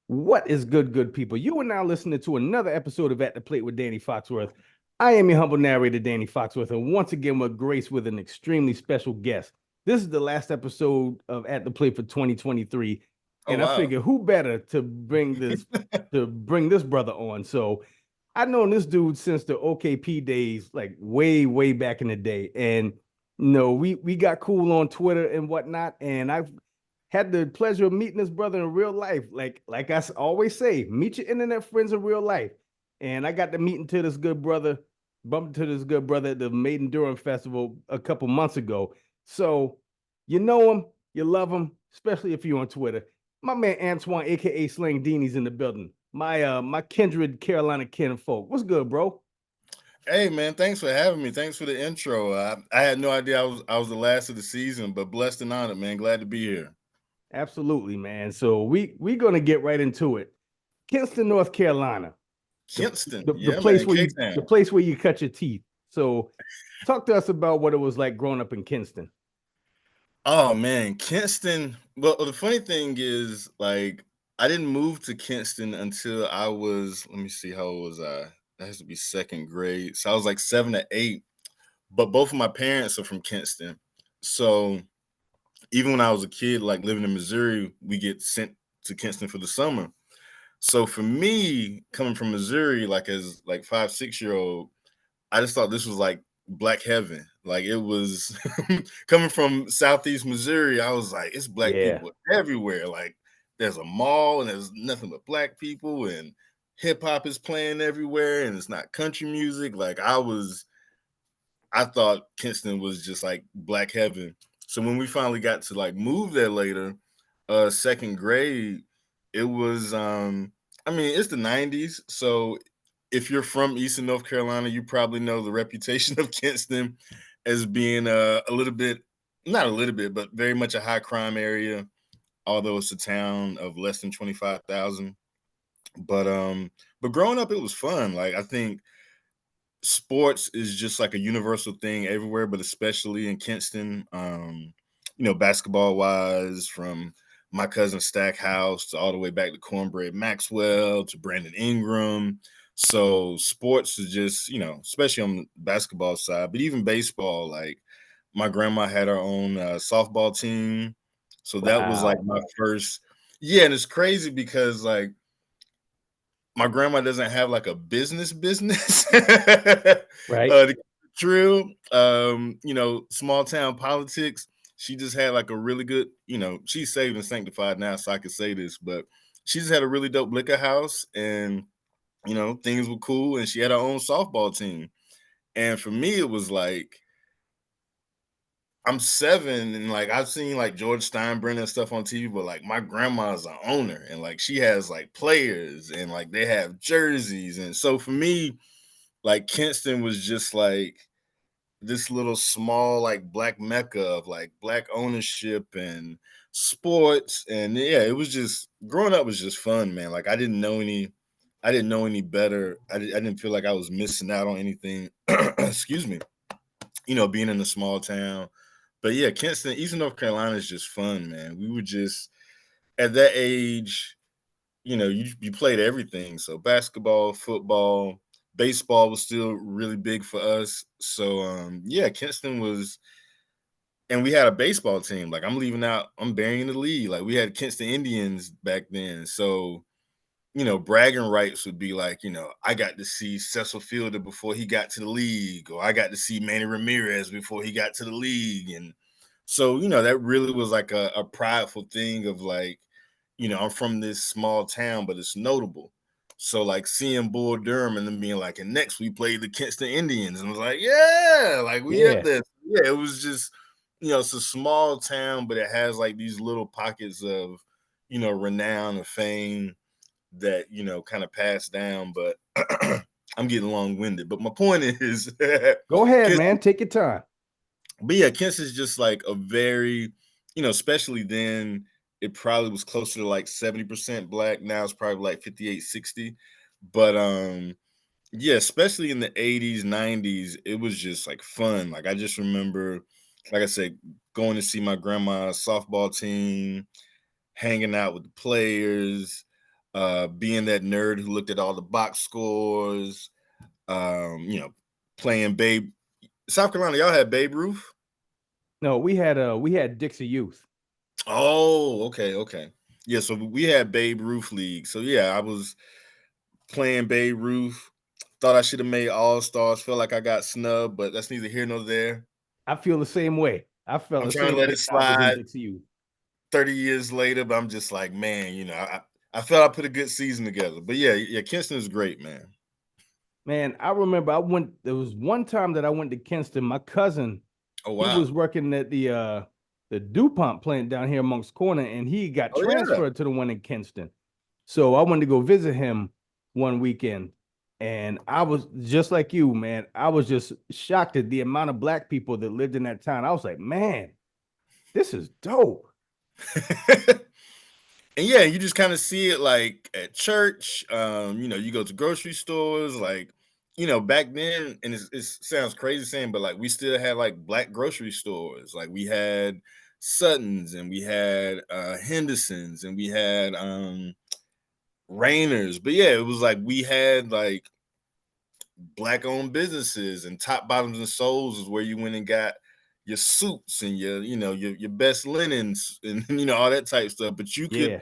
What is good people? You are now listening to another episode of At the Plate with Danny Foxworth. I am your humble narrator, Danny Foxworth, and once again with grace with an extremely special guest. This is the last episode of At the Plate for 2023, Oh and I wow. figure who better to bring this brother on. So I've known this dude since the OKP days, like way back in the day, and we got cool on Twitter and whatnot, and I've had the pleasure of meeting this brother in real life. Like always say, meet your internet friends in real life. And I got to meet into this good brother, bumped into this good brother at the Maiden Durham Festival a couple months ago. So you know him, you love him, especially if you're on Twitter. My man Antoine, aka Slangdini's in the building. My kindred Carolina kinfolk. What's good, bro? Hey man, thanks for having me. Thanks for the intro. I had no idea I was the last of the season, but blessed and honored, man. Glad to be here. Absolutely, man. So we gonna get right into it. Kinston, North Carolina. the, Kinston, the yeah, place man, where you the K-Town. place where you cut your teeth. So talk to us about what it was like growing up in Kinston. Oh man, Kinston. Well, the funny thing is, like, I didn't move to Kinston until I was. Let me see, how old was I? That has to be second grade. So I was like 7 or 8. But both of my parents are from Kinston, so even when I was a kid, like living in Missouri, we get sent to Kinston for the summer. So for me, coming from Missouri, like as like 5, 6 year old, I just thought this was like black heaven. Like it was coming from Southeast Missouri. I was like, it's black Yeah. people everywhere. Like there's a mall and there's nothing but black people, and hip hop is playing everywhere, and it's not country music. Like I thought Kinston was just like black heaven. So when we finally got to like move there later, second grade, it was I mean, it's the 90s. So if you're from Eastern North Carolina, you probably know the reputation of Kinston as being a little bit, not a little bit, but very much a high crime area, although it's a town of less than 25,000. But growing up it was fun. Like I think sports is just like a universal thing everywhere, but especially in Kinston. Basketball wise, from my cousin Stackhouse to all the way back to Cornbread Maxwell to Brandon Ingram. So sports is just, especially on the basketball side, but even baseball, like my grandma had her own softball team. So that was like Wow. my first. Yeah, and it's crazy because like my grandma doesn't have like a business Right. to true small town politics. She just had like a really good, she's saved and sanctified now, so I could say this, but she just had a really dope liquor house, and things were cool, and she had her own softball team. And for me it was like, I'm 7, and like I've seen like George Steinbrenner and stuff on TV, but like my grandma's an owner, and like she has like players, and like they have jerseys. And so for me, like Kinston was just like this little small like black mecca of like black ownership and sports. And yeah, it was just, growing up was just fun, man. Like I didn't know any better. I didn't feel like I was missing out on anything. Excuse me. Being in a small town. But yeah, Kinston, Eastern North Carolina is just fun, man. We were just at that age, you played everything. So basketball, football, baseball was still really big for us. So yeah, Kinston was, and we had a baseball team. Like I'm burying the lead. Like we had Kinston Indians back then. So bragging rights would be like, I got to see Cecil Fielder before he got to the league, or I got to see Manny Ramirez before he got to the league. And so, that really was like a prideful thing of like, I'm from this small town, but it's notable. So like seeing Bull Durham and then being like, and next we played the Kinston Indians. And I was like, yeah, like we up Yeah. there. Yeah, it was just, it's a small town, but it has like these little pockets of, renown and fame that kind of passed down. But I'm getting long-winded, but my point is Go ahead, Kiss, man. Take your time. but yeah, Kiss is just like a very, especially then, it probably was closer to like 70% black. Now it's probably like 58, 60. But yeah, especially in the 80s, 90s, it was just like fun. Like I just remember, like I said, going to see my grandma's softball team, hanging out with the players. being that nerd who looked at all the box scores, playing Babe. South Carolina, y'all had Babe Ruth? No, we had Dixie Youth. Oh, okay. Yeah, so we had Babe Ruth League. So yeah, I was playing Babe Ruth. Thought I should have made All-Stars. Felt like I got snubbed, but that's neither here nor there. I feel the same way. I felt I'm the trying to same let way it when I was in slide Dixie Youth. 30 years later, but I'm just like, man, I felt I put a good season together. But yeah, Kinston is great, man. Man, I remember there was one time that I went to Kinston. My cousin, Oh he wow. was working at the DuPont plant down here amongst Corner, and he got Oh yeah. transferred to the one in Kinston. So I went to go visit him one weekend. And I was just like you, man. I was just shocked at the amount of black people that lived in that town. I was like, man, this is dope. And yeah, you just kind of see it like at church. You go to grocery stores, like, back then, and it sounds crazy saying, but like we still had like black grocery stores. Like we had Sutton's and we had Henderson's and we had Rainers. But yeah, it was like we had like black owned businesses, and Top Bottoms and Souls is where you went and got your suits and your best linens and all that type stuff. But Yeah.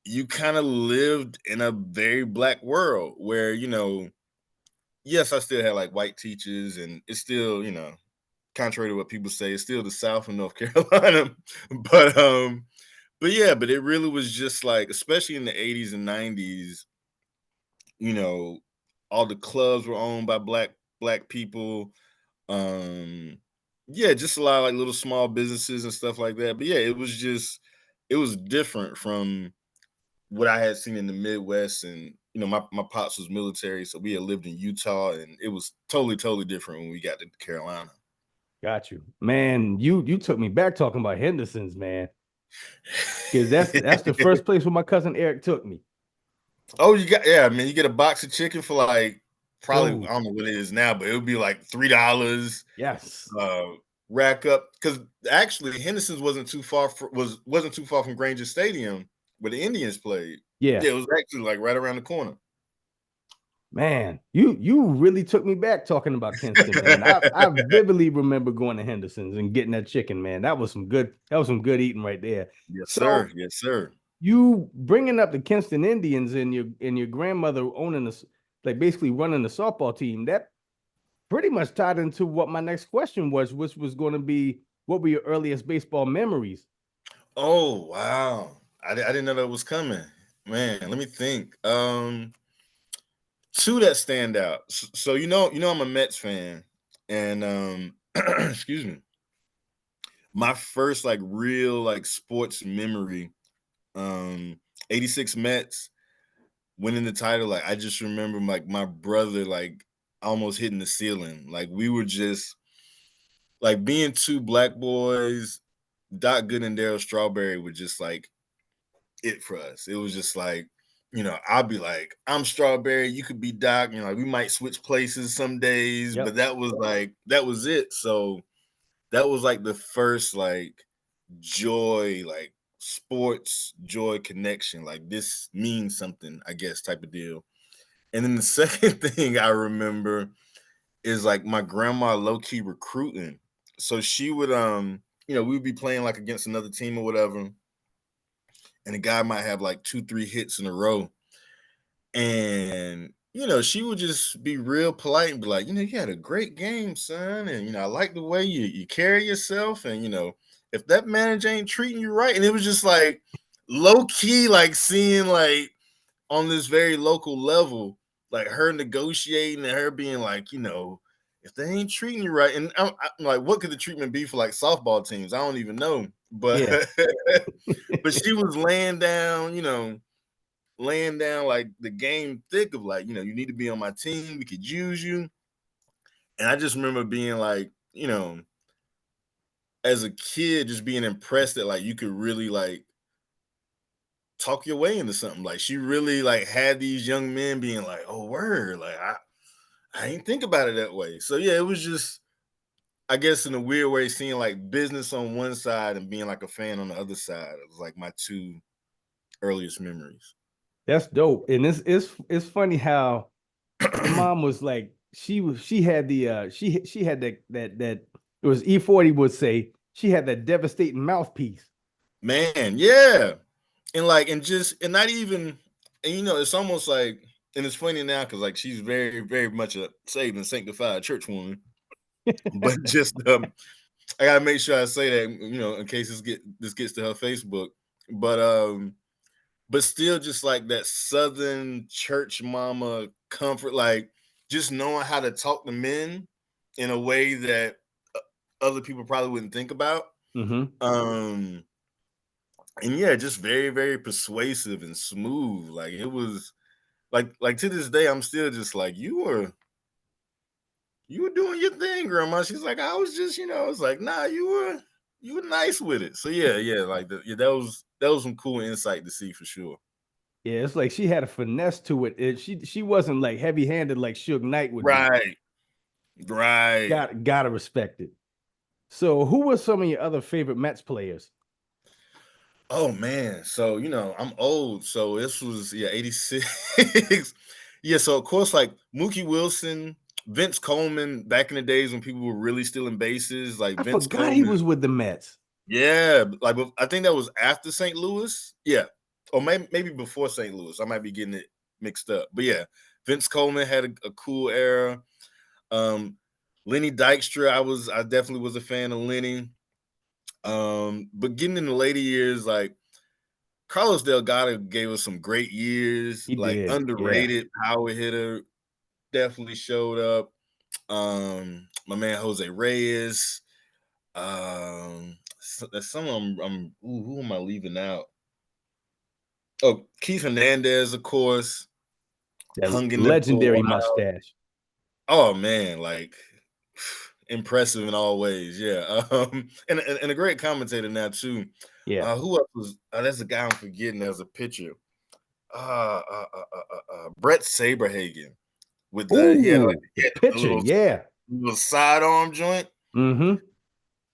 you kind of lived in a very black world where, yes, I still had like white teachers, and it's still, contrary to what people say, it's still the South of North Carolina. but but it really was just like, especially in the 80s and 90s, you know, all the clubs were owned by black people. Um, yeah, just a lot of like little small businesses and stuff like that. But yeah, it was different from what I had seen in the Midwest. And my pops was military, so we had lived in Utah, and it was totally different when we got to Carolina. Got you. Man, you took me back talking about Henderson's, man. Because that's the first place where my cousin Eric took me. Oh, yeah, man, you get a box of chicken for like probably, Dude, I don't know what it is now, but it would be like $3. yes. Rack up, because actually Henderson's wasn't too far from Granger Stadium where the Indians played. Yeah. Yeah, it was actually like right around the corner. Man, you really took me back talking about Kinston, man. I vividly remember going to Henderson's and getting that chicken, man. That was some good eating right there. Yes, So sir. Yes, sir. you bringing up the Kinston Indians and your grandmother owning this, like basically running the softball team, that pretty much tied into what my next question was, which was going to be, what were your earliest baseball memories? Oh, wow. I didn't know that was coming. Man, let me think. Two that stand out. So I'm a Mets fan, and excuse me. My first like real like sports memory, um 86 Mets winning the title. Like I just remember like my brother like almost hitting the ceiling. Like we were just like being two black boys. Doc Good and Darryl Strawberry were just like it for us. It was just like, I'll be like, I'm Strawberry, you could be Doc. Like we might switch places some days, Yep. but that was it. So that was like the first like joy, like sports joy connection. Like this means something, I guess, type of deal. And then the second thing I remember is like my grandma low key recruiting. So she would, we'd be playing like against another team or whatever, and the guy might have like 2, 3 hits in a row. And, she would just be real polite and be like, you had a great game, son. And, I like the way you carry yourself. And, if that manager ain't treating you right. And it was just like low key, like seeing like on this very local level, like her negotiating and her being like, if they ain't treating you right. And I'm like, what could the treatment be for like softball teams? I don't even know. But, Yeah. but she was laying down like the game thick of like, you need to be on my team. We could use you. And I just remember being like, as a kid, just being impressed that like you could really like talk your way into something. Like she really like had these young men being like, oh word, like I ain't think about it that way. So yeah, it was just, I guess in a weird way, seeing like business on one side and being like a fan on the other side. It was like my two earliest memories. That's dope. And it's funny how her mom was like, she had the she had that it was E40 would say she had that devastating mouthpiece. Man, yeah. And like, and not even, and it's almost like, and it's funny now because like she's very, very much a saved and sanctified church woman. But just I gotta make sure I say that, in case this gets to her Facebook. But still just like that southern church mama comfort, like just knowing how to talk to men in a way that other people probably wouldn't think about. Mm-hmm. And yeah, just very, very persuasive and smooth. Like it was like to this day, I'm still just like, you were doing your thing, grandma. She's like, I was just, it's like, nah, you were nice with it. So yeah, like that was some cool insight to see for sure. Yeah, it's like she had a finesse to it. She wasn't like heavy handed like Suge Knight would be. Right, right. Gotta respect it. So, who were some of your other favorite Mets players? Oh man, so I'm old, so this was 86. Yeah, so of course like Mookie Wilson, Vince Coleman back in the days when people were really stealing bases, like I Vince forgot he Coleman. was with the Mets. Yeah, like I think that was after St. Louis. Yeah. Or maybe before St. Louis. I might be getting it mixed up. But yeah, Vince Coleman had a cool era. Lenny Dykstra, I definitely was a fan of Lenny. But getting in the later years, like Carlos Delgado gave us some great years, He like did. Yeah. underrated power hitter, definitely showed up. My man Jose Reyes. There's some of them. Who am I leaving out? Oh, Keith Hernandez, of course, That hung in there for a legendary while. mustache. Oh man, like impressive in all ways. Yeah, and a great commentator now too. Yeah. Who else was? That's a guy I'm forgetting. There's a picture. Brett Saberhagen with he had Ooh, the like a pitcher. Yeah. little sidearm joint. Mm-hmm.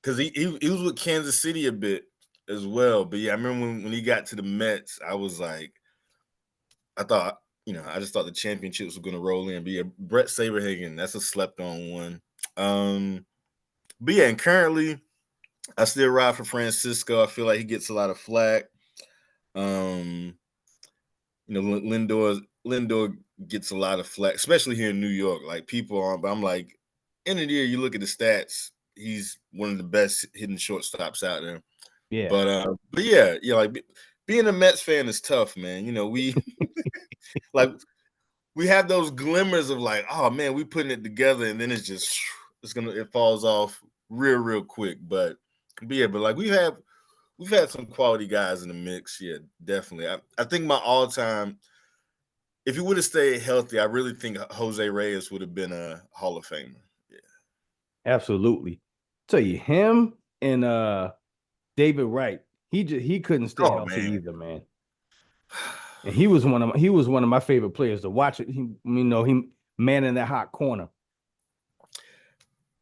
Because he was with Kansas City a bit as well. But yeah, I remember when he got to the Mets, I was like, I thought, I just thought the championships were going to roll in. But yeah, Brett Saberhagen, that's a slept on one. But yeah, and currently, I still ride for Francisco. I feel like he gets a lot of flack. Lindor gets a lot of flack, especially here in New York. Like people aren't, but I'm like, end of the year, you look at the stats, he's one of the best hitting shortstops out there. Yeah. But yeah, like being a Mets fan is tough, man. We like we have those glimmers of like, oh man, we putting it together, and then it falls off real quick. But yeah, but like we've had some quality guys in the mix. Yeah, definitely. I think my all-time, if he would have stayed healthy, I really think Jose Reyes would have been a Hall of Famer. Yeah. Absolutely. Tell you, him and David Wright, he couldn't stay Oh healthy man. either, man. And he was one of my favorite players to watch it. He man in that hot corner.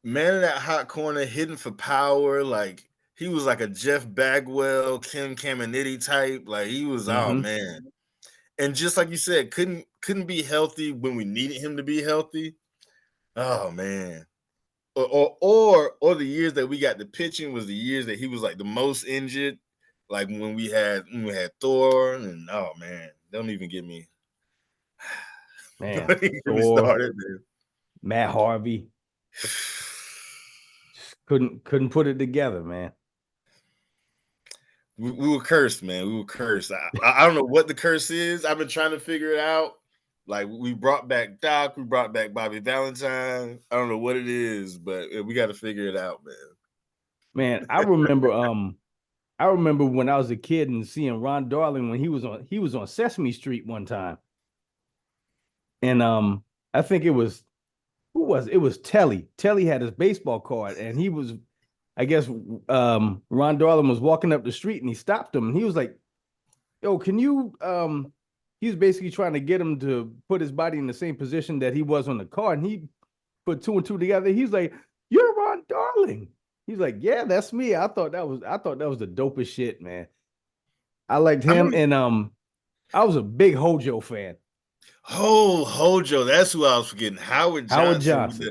Man in that hot corner, hitting for power, like he was like a Jeff Bagwell, Kim Caminiti type. Like he was, oh Mm-hmm. man. And just like you said, couldn't be healthy when we needed him to be healthy. Oh man. Or the years that we got the pitching was the years that he was like the most injured. Like when we had Thor, and oh man, don't even get me Man, don't even get me Thor, started, man. Matt Harvey just couldn't put it together, man. We were cursed, man. We were cursed. I don't know what the curse is. I've been trying to figure it out. Like we brought back Doc, we brought back Bobby Valentine. I don't know what it is, but we got to figure it out, man. Man, I remember when I was a kid and seeing Ron Darling when he was on Sesame Street one time. And I think it was who was it? It was Telly. Telly had his baseball card and he was, I guess, Ron Darling was walking up the street and he stopped him and he was like, yo, can you he was basically trying to get him to put his body in the same position that he was on the card. And he put two and two together. He's like, you're Ron Darling. He's like, yeah, that's me. I thought that was the dopest shit, man. I liked I him mean, and I was a big Hojo fan. Oh, Hojo, that's who I was forgetting. Howard Howard Johnson. Johnson.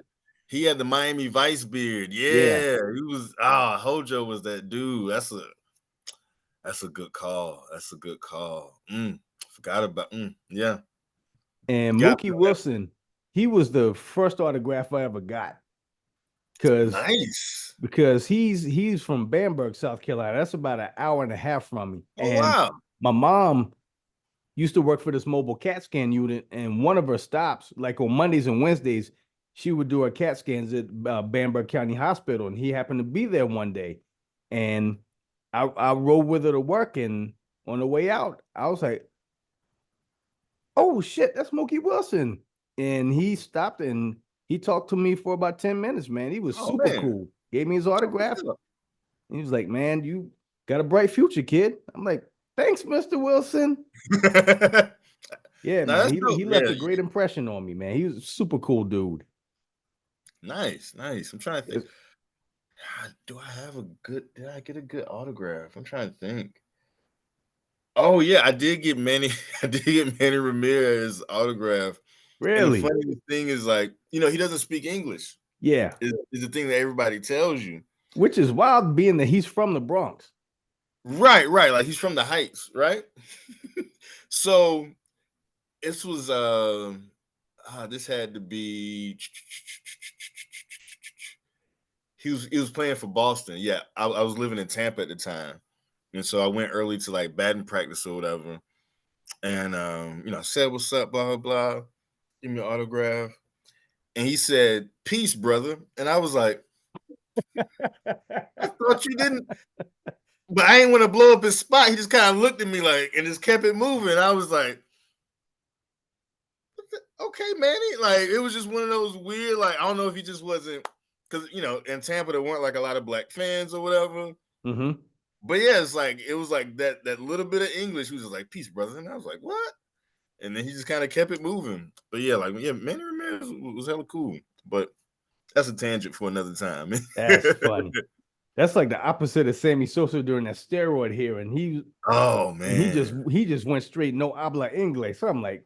He had the Miami Vice beard. Yeah. Yeah, he was. Hojo was that dude. That's a good call. That's a good call. Forgot about. Yeah, And forgot Mookie about Wilson, he was the first autograph I ever got. Because Nice. he's from Bamberg, South Carolina. That's about an hour and a half from me. Oh And wow. my mom used to work for this mobile CAT scan unit, and one of her stops, like on Mondays and Wednesdays, she would do her CAT scans at Bamberg County Hospital, and he happened to be there one day, and I rode with her to work, and on the way out, I was like, "Oh shit, that's Mookie Wilson," and he stopped and he talked to me for about 10 minutes. Man, he was Oh super man. cool. Gave me his That's what's autograph. up. He was like, "Man, you got a bright future, kid." I'm like, "Thanks, Mr. Wilson." Yeah, No, man. that's He dope. left Yeah. a great impression on me, man. He was a super cool dude. Nice, nice. I'm trying to think. It's- Do I have a good? Did I get a good autograph? I'm trying to think. Oh yeah, I did get Manny. I did get Manny Ramirez autograph. And the Really? funny thing is, like, he doesn't speak English. Yeah. Is the thing that everybody tells you. Which is wild being that he's from the Bronx. Right, right. Like he's from the Heights, right? So this was this had to be he was playing for Boston. Yeah, I was living in Tampa at the time. And so I went early to like batting practice or whatever. And I said what's up, blah, blah, blah. Give me an autograph. And he said, "Peace, brother." And I was like, I thought you didn't, but I ain't want to blow up his spot. He just kind of looked at me like and just kept it moving. I was like, okay, Manny. Like it was just one of those weird, like, I don't know if he just wasn't because in Tampa there weren't like a lot of black fans or whatever. Mm-hmm. But yeah, it's like it was like that little bit of English. He was just like, "Peace, brother." And I was like, "What?" And then he just kind of kept it moving. But yeah, like Manny Ramirez was hella cool. But that's a tangent for another time. That's funny. That's like the opposite of Sammy Sosa during that steroid here. And Oh he man. just went straight no habla inglés. So I'm like,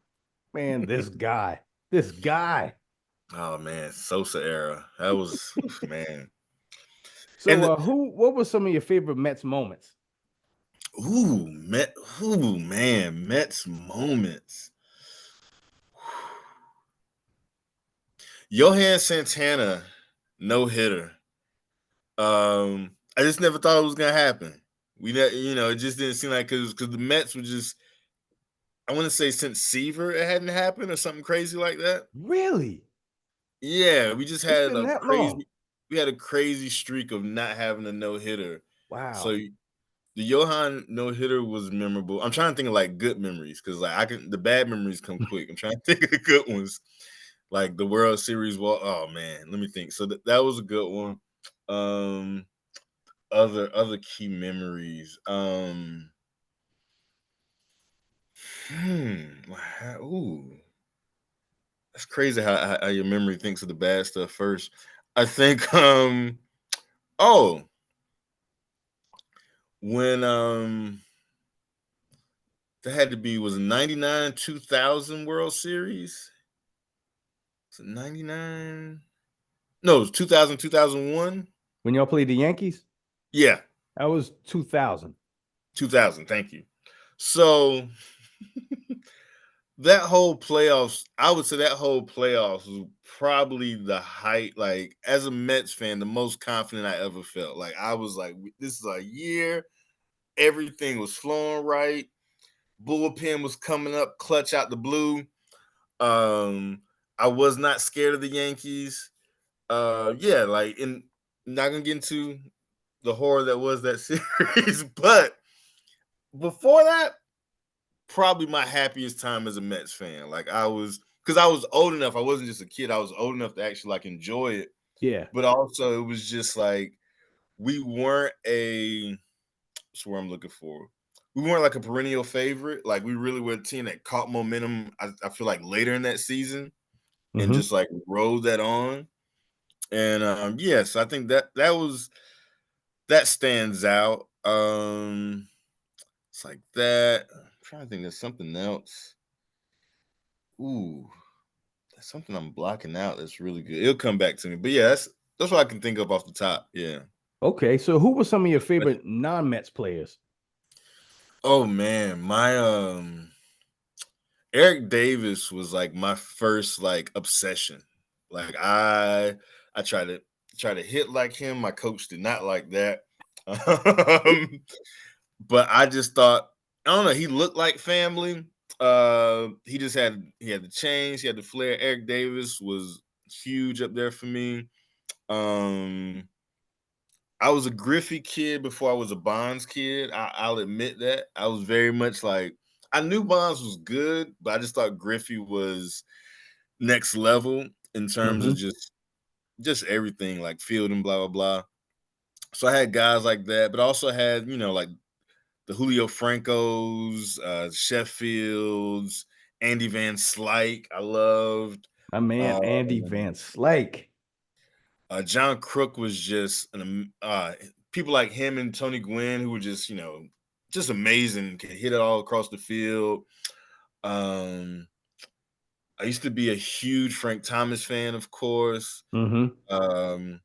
man, this guy. Oh man, Sosa era. That was man. So And what were some of your favorite Mets moments? Mets moments. Johan Santana, no hitter. I just never thought it was gonna happen. It just didn't seem like because the Mets were just. I want to say since Seaver it hadn't happened or something crazy like that. Really? Yeah, we just It's had been a that long. crazy. We had a crazy streak of not having a no hitter. So Wow. the Johan no hitter was memorable. I'm trying to think of like good memories because like the bad memories come quick. I'm trying to think of the good ones, like the World Series. Well, oh man, let me think. So that was a good one. Um, other key memories. Ooh, that's crazy how your memory thinks of the bad stuff first. I think. Oh, when that had to be was 99 2000 World Series. Was it 99? No, it was 2000 2001. When y'all played the Yankees? Yeah, That was 2000. 2000. Thank you. So that whole playoffs, I would say that whole playoffs was probably the height. Like as a Mets fan, the most confident I ever felt. Like I was like, this is a year. Everything was flowing right. Bullpen was coming up, clutch out the blue. I was not scared of the Yankees. Yeah, like in not gonna get into the horror that was that series, but before that, probably my happiest time as a Mets fan. Like I was because I was old enough, I wasn't just a kid, I was old enough to actually like enjoy it. Yeah. But also it was just like we weren't a that's what I'm looking for. We weren't like a perennial favorite. Like we really were a team that caught momentum. I feel like later in that season and Mm-hmm. just like rode that on. And yes, I think that stands out. It's like that. I'm trying to think. There's something else. Ooh, that's something I'm blocking out. That's really good. It'll come back to me. But yeah, that's what I can think of off the top. Yeah. Okay, so who were some of your favorite non-Mets players? Oh man, my Eric Davis was like my first like obsession. Like I try to hit like him. My coach did not like that. Um, but I just thought, I don't know, he looked like family. He had the change, he had the flair. Eric Davis was huge up there for me. Um I was a Griffey kid before I was a Bonds kid. I'll admit that. I was very much like, I knew Bonds was good, but I just thought Griffey was next level in terms of Mm-hmm. just everything, like field and blah blah blah. So I had guys like that, but also had, like the Julio Francos, Sheffields, Andy Van Slyke. I loved. My man, Andy Um, Van Slyke. John Crook was just people like him and Tony Gwynn, who were just just amazing, can hit it all across the field. Um, I used to be a huge Frank Thomas fan, of course. Mm-hmm. Um,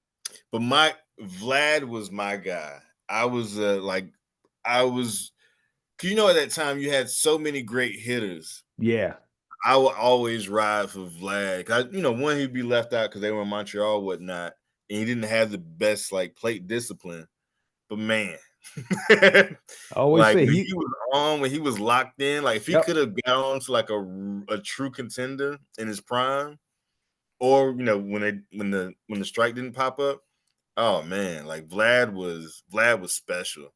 but my Vlad was my guy. I was I was, cause at that time you had so many great hitters. Yeah. I would always ride for Vlad. One, he'd be left out because they were in Montreal, whatnot, and he didn't have the best like plate discipline. But man, I always like say when he. he was on, when he was locked in, like if he Yep. could have got on to like a true contender in his prime, or when the strike didn't pop up, oh man, like Vlad was special.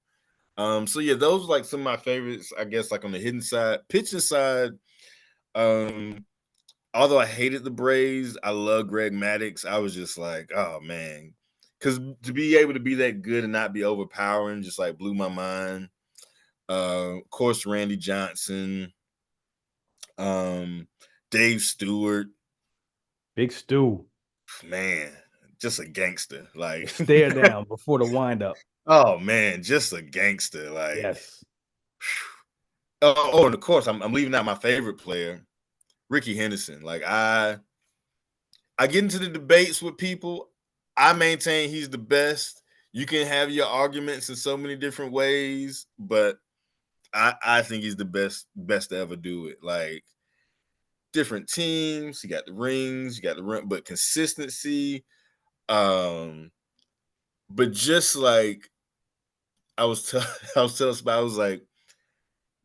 So yeah, those are like some of my favorites, I guess, like on the hitting side. Pitching side, um, although I hated the Braves, I love Greg Maddux. I was just like, oh man, because to be able to be that good and not be overpowering just like blew my mind. Of course, Randy Johnson, um, Dave Stewart, Big Stu. man, just a gangster. The Like, stare down before the windup. oh man, just a gangster. Like, Yes. and of course, I'm leaving out my favorite player, Rickey Henderson. Like, I get into the debates with people. I maintain he's the best. You can have your arguments in so many different ways, but I think he's the best to ever do it. Like, different teams, you got the rings, you got the run, but consistency. Um, but just like I was, I was telling somebody, I was like,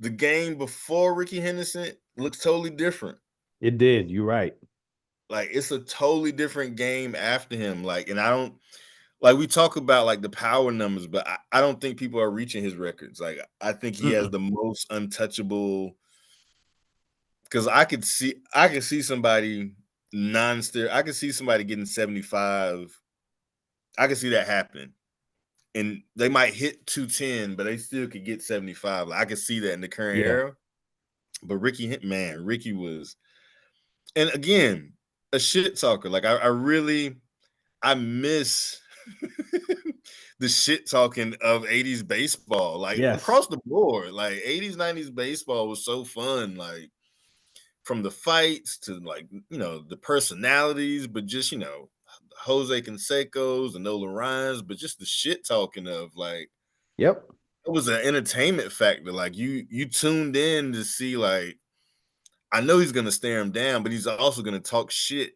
the game before Rickey Henderson looks totally different. It did. You're right. Like, it's a totally different game after him. Like, and I don't, like, we talk about like the power numbers, but I don't think people are reaching his records. Like, I think he has Mm-mm. the most untouchable. Because I could see somebody non-steer. I could see somebody getting 75. I could see that happening, and they might hit 210, but they still could get 75. Like, I could see that in the current Yeah. era. But Rickey was, and again, a shit talker. Like, I miss the shit talking of 80s baseball, like Yes. across the board. Like 80s, 90s baseball was so fun. Like, from the fights to like, the personalities, but just, Jose Canseco's and Nolan Ryan's, but just the shit talking of like, Yep. it was an entertainment factor. Like, you tuned in to see, like, I know he's gonna stare him down, but he's also gonna talk shit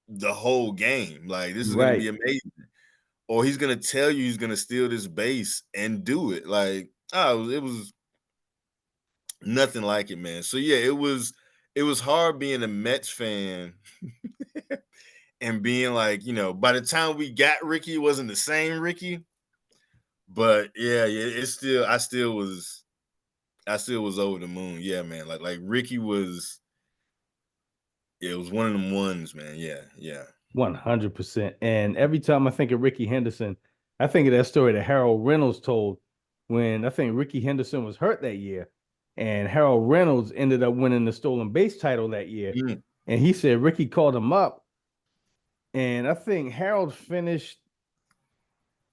the whole game. Like, this You're is gonna right. be amazing. Or he's gonna tell you he's gonna steal this base and do it. Like, oh, it was nothing like it, man. So yeah, it was hard being a Mets fan and being like, by the time we got Rickey, it wasn't the same Rickey. But yeah, I still was over the moon. Yeah, man. Like Rickey was, yeah, it was one of them ones, man. Yeah, yeah. 100%. And every time I think of Rickey Henderson, I think of that story that Harold Reynolds told when I think Rickey Henderson was hurt that year. And Harold Reynolds ended up winning the stolen base title that year. Mm, And he said Rickey called him up. And I think Harold finished,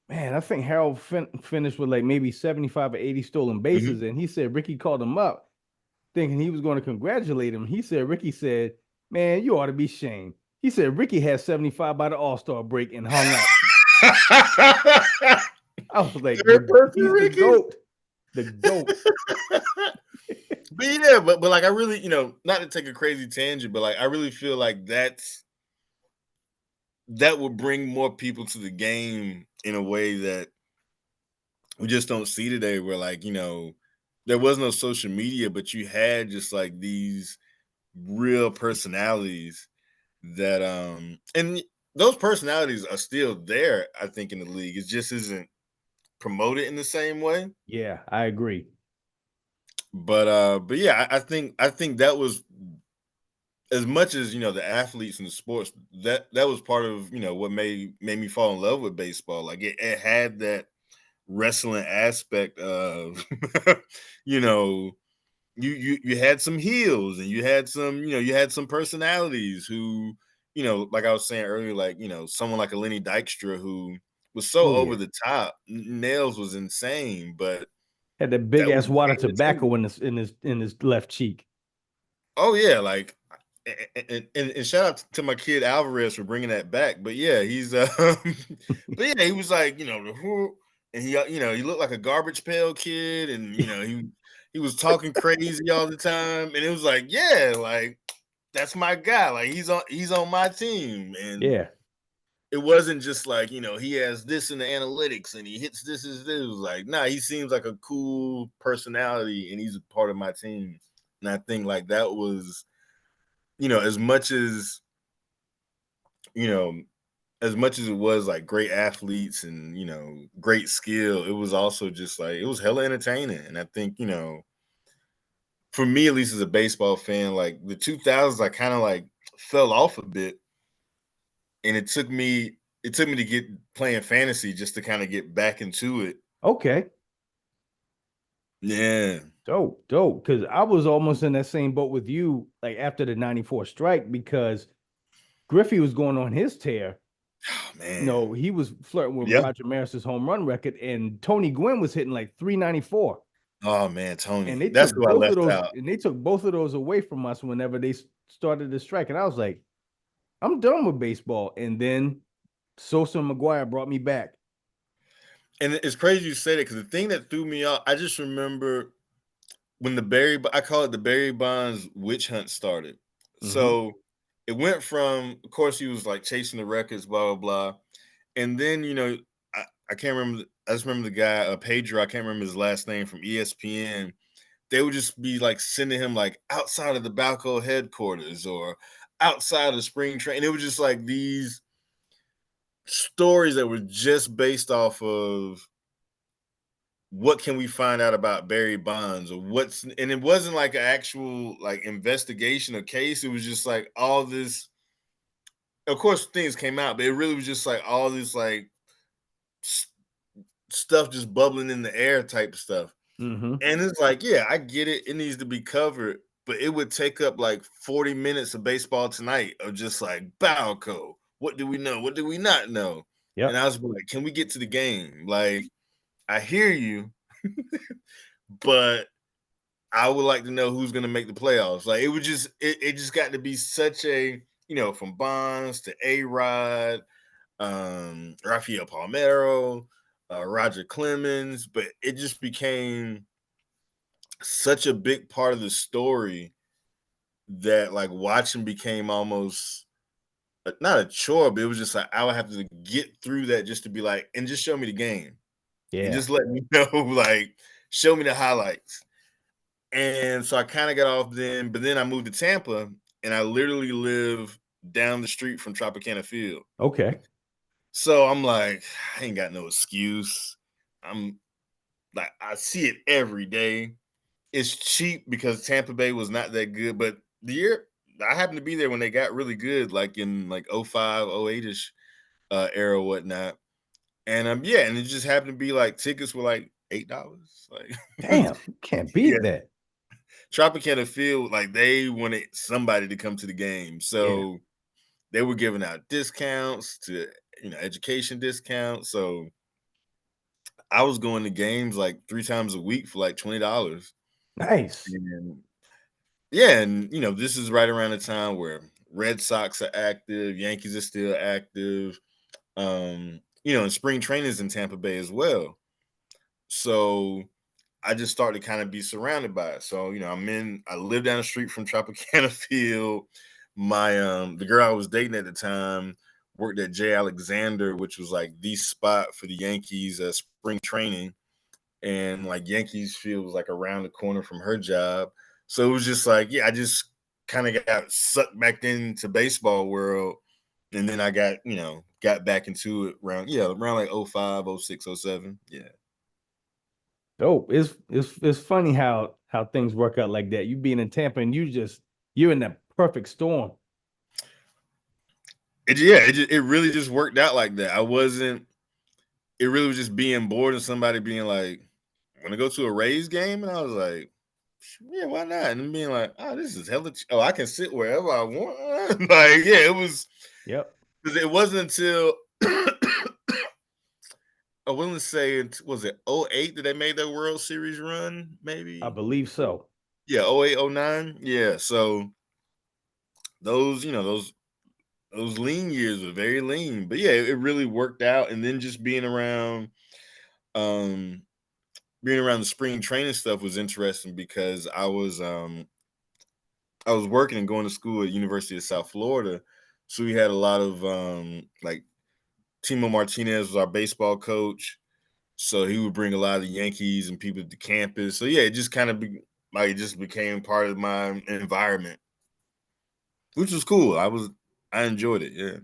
man, I think Harold finished with like maybe 75 or 80 stolen mhm. bases. And he said Rickey called him up. thinking he was going to congratulate him. He said, Rickey said, man, you ought to be shamed. He said, Rickey had 75 by the All-Star break and hung up. I was like, Third person, he's the Rickey. GOAT. The GOAT. But yeah, but like I really, not to take a crazy tangent, but like I really feel like that would bring more people to the game in a way that we just don't see today, where like, there was no social media, but you had just like these real personalities that and those personalities are still there, I think, in the league. It just isn't promoted in the same way. Yeah, I agree. But yeah, I think that was, as much as the athletes and the sports, that was part of what made me fall in love with baseball. Like it had that wrestling aspect of you know you had some heels, and you had some personalities who, like I was saying earlier, like someone like a Lenny Dykstra, who was so Oh, over yeah. the top. Nails was insane, but Had that big that was ass wad of great tobacco entertainment. in his left cheek. Oh yeah, like, and shout out to my kid Alvarez for bringing that back. But yeah, he's but yeah, he was like, and he looked like a garbage pail kid, and he was talking crazy all the time, and it was like, yeah, like that's my guy. Like he's on my team, and Yeah. it wasn't just like, he has this in the analytics and he hits this is this. It was like, nah, he seems like a cool personality, and he's a part of my team. And I think like that was, as much as you know, as much as it was like great athletes and great skill, it was also just like it was hella entertaining. And I think, for me, at least as a baseball fan, like the 2000s, I kind of like fell off a bit, and it took me to get playing fantasy just to kind of get back into it. Okay. Yeah. Dope, dope. Because I was almost in that same boat with you, like after the 94 strike, because Griffey was going on his tear. Oh man. No, he was flirting with Yeah. Roger Maris's home run record, and Tony Gwynn was hitting like 394. Oh man, And Tony. they That's took who I both of left those, out. and they took both of those away from us whenever they started the strike. And I was like, I'm done with baseball. And then Sosa and McGuire brought me back. And it's crazy you say that, because the thing that threw me off, I just remember when I call it the Barry Bonds witch hunt started. Hmm. So it went from, of course, he was like chasing the records, blah, blah, blah. And then, I can't remember, I just remember the guy, Pedro, I can't remember his last name, from ESPN. They would just be like sending him like outside of the Balco headquarters or outside of spring training. It was just like these stories that were just based off of what can we find out about Barry Bonds, or and it wasn't like an actual like investigation or case. It was just like all this. Of course, things came out, but it really was just like all this like s- stuff just bubbling in the air type stuff. Hmm. And it's like, yeah, I get it. It needs to be covered, but it would take up like 40 minutes of Baseball Tonight of just like Balco. What do we know? What do we not know? And Yep. I was like, can we get to the game? Like, I hear you, but I would like to know who's going to make the playoffs. Like, it just got to be such a, from Bonds to A-Rod, Rafael Palmeiro, Roger Clemens, but it just became such a big part of the story that like watching became almost not a chore, but it was just like I would have to get through that just to be like, and just show me the game and Yeah. just let me know, like, show me the highlights. And so I kind of got off then, but then I moved to Tampa, and I literally live down the street from Tropicana Field. Okay. So I'm like, I ain't got no excuse. I'm like, I see it every day. It's cheap because Tampa Bay was not that good, but the year I happened to be there when they got really good, like in like 05, 08-ish era, whatnot. And yeah, and it just happened to be like tickets were like $8. Like Damn, you can't yeah. beat that. Tropicana Field, like they wanted somebody to come to the game. Yeah. So they were giving out discounts to, education discounts. So I was going to games like 3 times a week for like $20. Nice. yeah, and this is right around the time where Red Sox are active, Yankees are still active. And spring training is in Tampa Bay as well. So I just started to kind of be surrounded by it. So, I live down the street from Tropicana Field. The girl I was dating at the time worked at J. Alexander, which was like the spot for the Yankees spring training. And like Yankees Field was like around the corner from her job. So it was just like, yeah, I just kind of got sucked back into baseball world. And then I got back into it around like 05, 06, 07. Yeah. Dope. It's funny how things work out like that. You being in Tampa and you're in that perfect storm. It really just worked out like that. It really was just being bored and somebody being like, want to go to a Rays game? And I was like, yeah, why not? And being like, oh, this is I can sit wherever I want. Like, yeah, it was, Yep, because it wasn't until, I want to say, was it '08 that they made their World Series run? I Maybe. believe so. Yeah, '08, '09. Yeah. So those, those lean years were very lean. But yeah, it really worked out. And then just um, being around the spring training stuff was interesting because I was working and going to school at University of South Florida. So we had a lot of like Timo Martinez was our baseball coach. So he would bring a lot of the Yankees and people to campus. So yeah, it just kind of it just became part of my environment, which was cool. I enjoyed it. Yeah.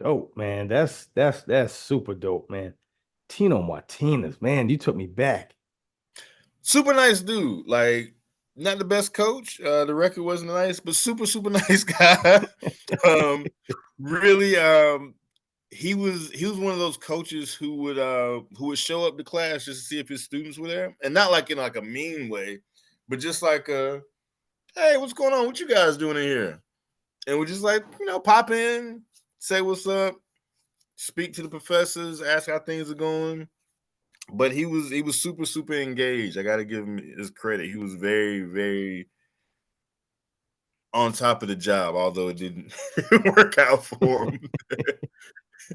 Dope, man. That's super dope, man. Tino Martinez, man, you took me back. Super nice dude. Like, not the best coach. The record wasn't nice, but super, super nice guy. um, really, he was one of those coaches who would show up to class just to see if his students were there. And not like in like a mean way, but just like hey, what's going on? What you guys doing in here? And we just like, pop in, say what's up, speak to the professors, ask how things are going. But he was super, super engaged. I gotta give him his credit. He was very, very on top of the job, although it didn't work out for him.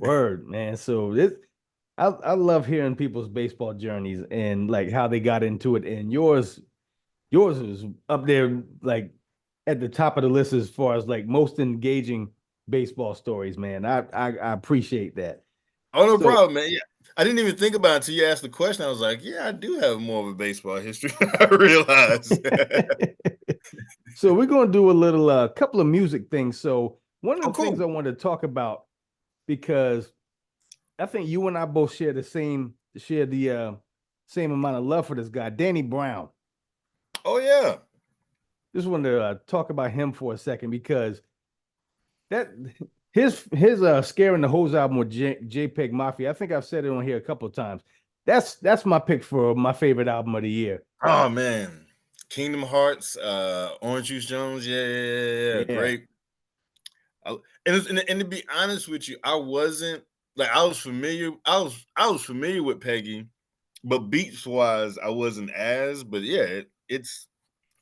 Word, man. So this I love hearing people's baseball journeys and like how they got into it. And yours is up there like at the top of the list as far as like most engaging baseball stories, man. I appreciate that. Oh, no So problem, man. Yeah. I didn't even think about it until you asked the question. I was like, yeah, I do have more of a baseball history than I realized. so we're gonna do a little couple of music things. So one Oh, of the things cool. I wanted to talk about because I think you and I both share the same amount of love for this guy, Danny Brown. Oh, yeah. Just wanted to talk about him for a second because that his scaring the hose album with JPEG Mafia. I think I've said it on here a couple of times. That's my pick for my favorite album of the year. Oh, man. Kingdom Hearts, Orange Juice Jones. Yeah, yeah, yeah, yeah. Yeah. Great. And to be honest with you, I wasn't like I was familiar with Peggy, but beats wise, I wasn't as. But yeah, it's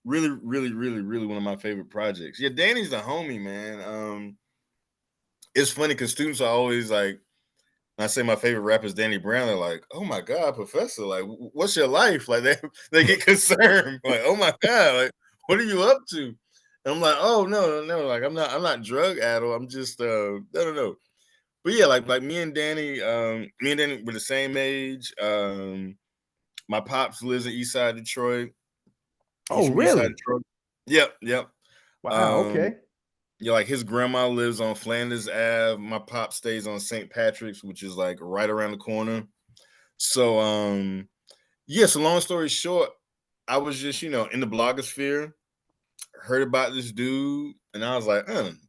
really, really, really, really one of my favorite projects. Yeah, Danny's the homie, man. It's funny because students are always like, when I say my favorite rapper is Danny Brown, they're like, "Oh my god, Professor! Like, what's your life?" Like they get concerned, like, "Oh my god, like, what are you up to?" And I'm like, "Oh no, no, no! Like, I'm not drug addled. I'm just no, no, no." But yeah, like me and Danny were the same age. My pops lives in East Side Detroit. He's Oh, from East Side really? Detroit. Yep, yep. Wow. Um, Okay. yeah, like his grandma lives on Flanders Ave. My pop stays on St. Patrick's, which is like right around the corner. So yeah, so long story short, I was just, in the blogosphere, heard about this dude, and I was like,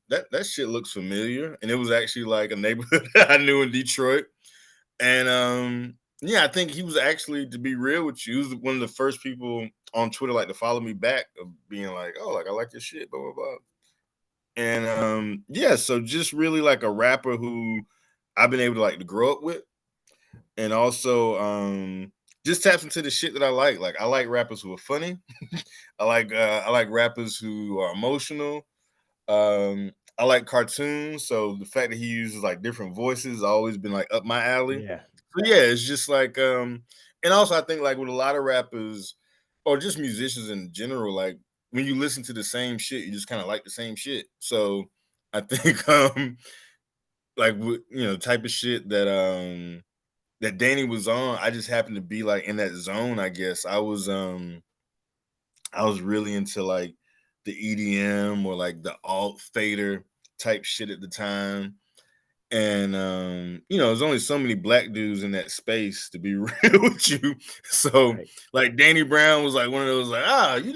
that shit looks familiar. And it was actually like a neighborhood that I knew in Detroit. And yeah, I think he was actually, to be real with you, he was one of the first people on Twitter like to follow me back of being like, oh, like I like your shit, blah blah blah. And yeah, so just really like a rapper who I've been able to like to grow up with, and also just taps into the shit that I like. Like I like rappers who are funny. I like rappers who are emotional. I like cartoons, so the fact that he uses like different voices has always been like up my alley. Yeah. So yeah, it's just like and also I think like with a lot of rappers or just musicians in general, like when you listen to the same shit, you just kind of like the same shit. So I think like type of shit that Danny was on, I just happened to be like in that zone, I guess. I was really into like the EDM or like the alt fader type shit at the time. And there's only so many black dudes in that space, to be real with you. So Right. like Danny Brown was like one of those like, you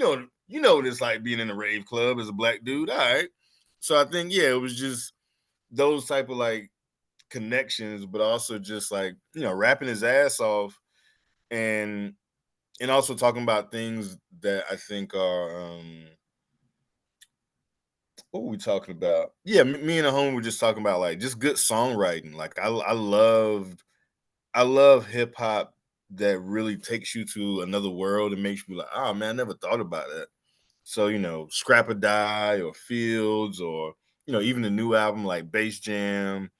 know what it's like being in a rave club as a black dude. All right. So I think, yeah, it was just those type of like connections, but also just like, rapping his ass off and also talking about things that I think are what were we talking about? Yeah, me and the homie were just talking about like just good songwriting. Like I love hip hop that really takes you to another world and makes you like, oh man, I never thought about that. So, Scrap or Die or Fields or, even the new album like Bass Jam,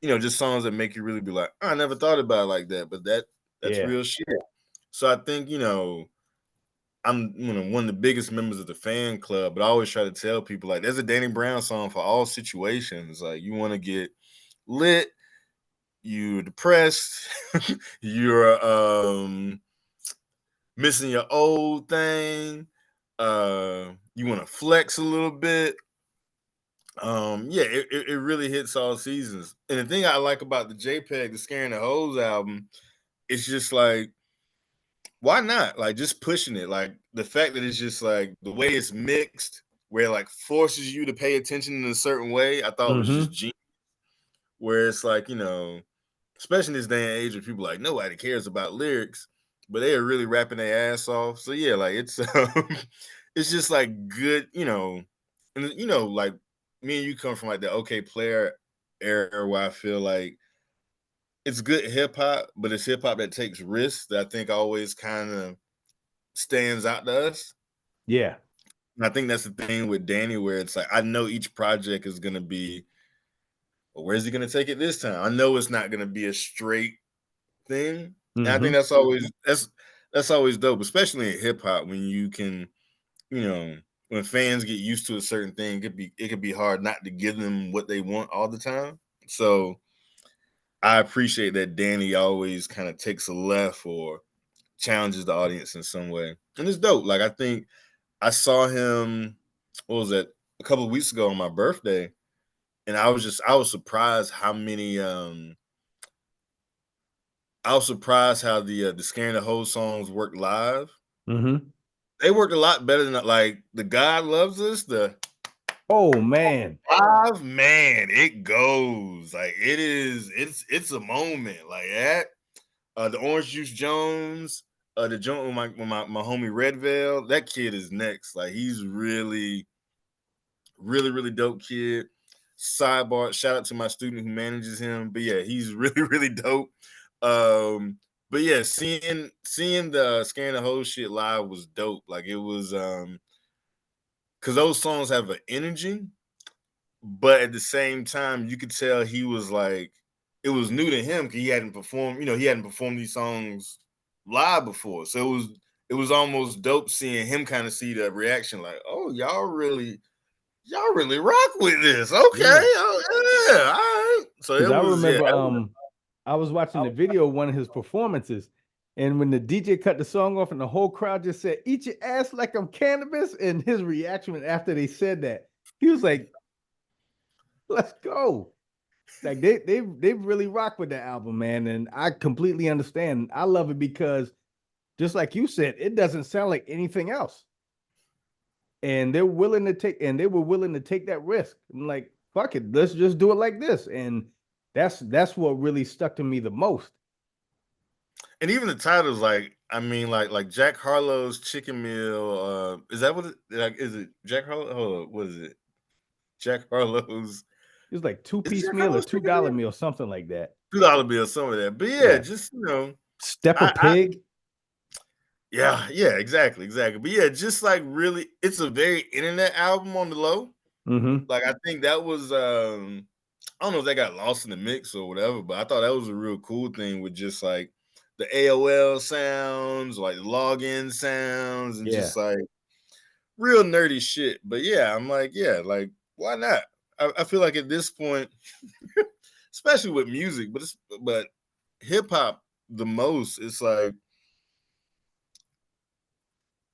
just songs that make you really be like, oh, I never thought about it like that, but that's Yeah. real shit. So I think, I'm one of the biggest members of the fan club, but I always try to tell people like there's a Danny Brown song for all situations. Like you want to get lit, you're depressed, you're missing your old thing, you want to flex a little bit. Yeah, it really hits all seasons. And the thing I like about the JPEG, the Scaring the Hoes album, it's just like why not? Like just pushing it. Like the fact that it's just like the way it's mixed, where it like forces you to pay attention in a certain way, I thought was just Mm-hmm. genius. Where it's like, especially in this day and age where people like nobody cares about lyrics, but they are really rapping their ass off. So yeah, like it's it's just like good, and like me and you come from like the OK Player era where I feel like it's good hip hop, but it's hip hop that takes risks that I think always kind of stands out to us. Yeah. And I think that's the thing with Danny, where it's like I know each project is gonna be, well, where's he gonna take it this time? I know it's not gonna be a straight thing. And I think Mm-hmm. that's always dope, especially in hip hop, when you can, when fans get used to a certain thing, it could be hard not to give them what they want all the time. So I appreciate that Danny always kind of takes a left or challenges the audience in some way. And it's dope. Like I think I saw him, what was that, a couple of weeks ago on my birthday, and I was surprised how many I was surprised how the Scaring the Whole songs worked live. Mm-hmm. They worked a lot better than like the God Loves Us, the Oh man. live, man, it goes. Like it's a moment like that. The Orange Juice Jones, the joint with my homie Red Veil, that kid is next. Like he's really, really, really dope kid. Sidebar, shout out to my student who manages him. But yeah, he's really, really dope. But yeah, seeing the Scaring the Whole shit live was dope. Like it was because those songs have an energy, but at the same time, you could tell he was like it was new to him because he hadn't performed these songs live before. So it was almost dope seeing him kind of see the reaction, like, oh, y'all really rock with this. Okay. Yeah. Oh, yeah. All right. So Because it I was, yeah. remember I was watching the video of one of his performances, and when the DJ cut the song off and the whole crowd just said, "Eat your ass like I'm cannabis," and his reaction after they said that, he was like, "Let's go." Like they really rock with the album, man. And I completely understand. I love it because just like you said, it doesn't sound like anything else. And they were willing to take that risk. I'm like, fuck it, let's just do it like this. And that's what really stuck to me the most. And even the titles, like, I mean, like Jack Harlow's Chicken Meal. Is that what it like? Is it Jack Harlow? Hold on, what is it? Jack Harlow's It was like two is it piece Jack meal or Harlow's Chicken $2 Meal? meal, something like that. $2 bill, some of that. But yeah, Yeah. just Stepper I pig. Yeah, exactly. But yeah, just like really, it's a very internet album on the low. Mm-hmm. Like I think that was I don't know if that got lost in the mix or whatever, but I thought that was a real cool thing with just like the AOL sounds, like the login sounds, and Yeah. just like real nerdy shit. But yeah, I'm like, yeah, like why not? I feel like at this point, especially with music, but hip hop the most, it's like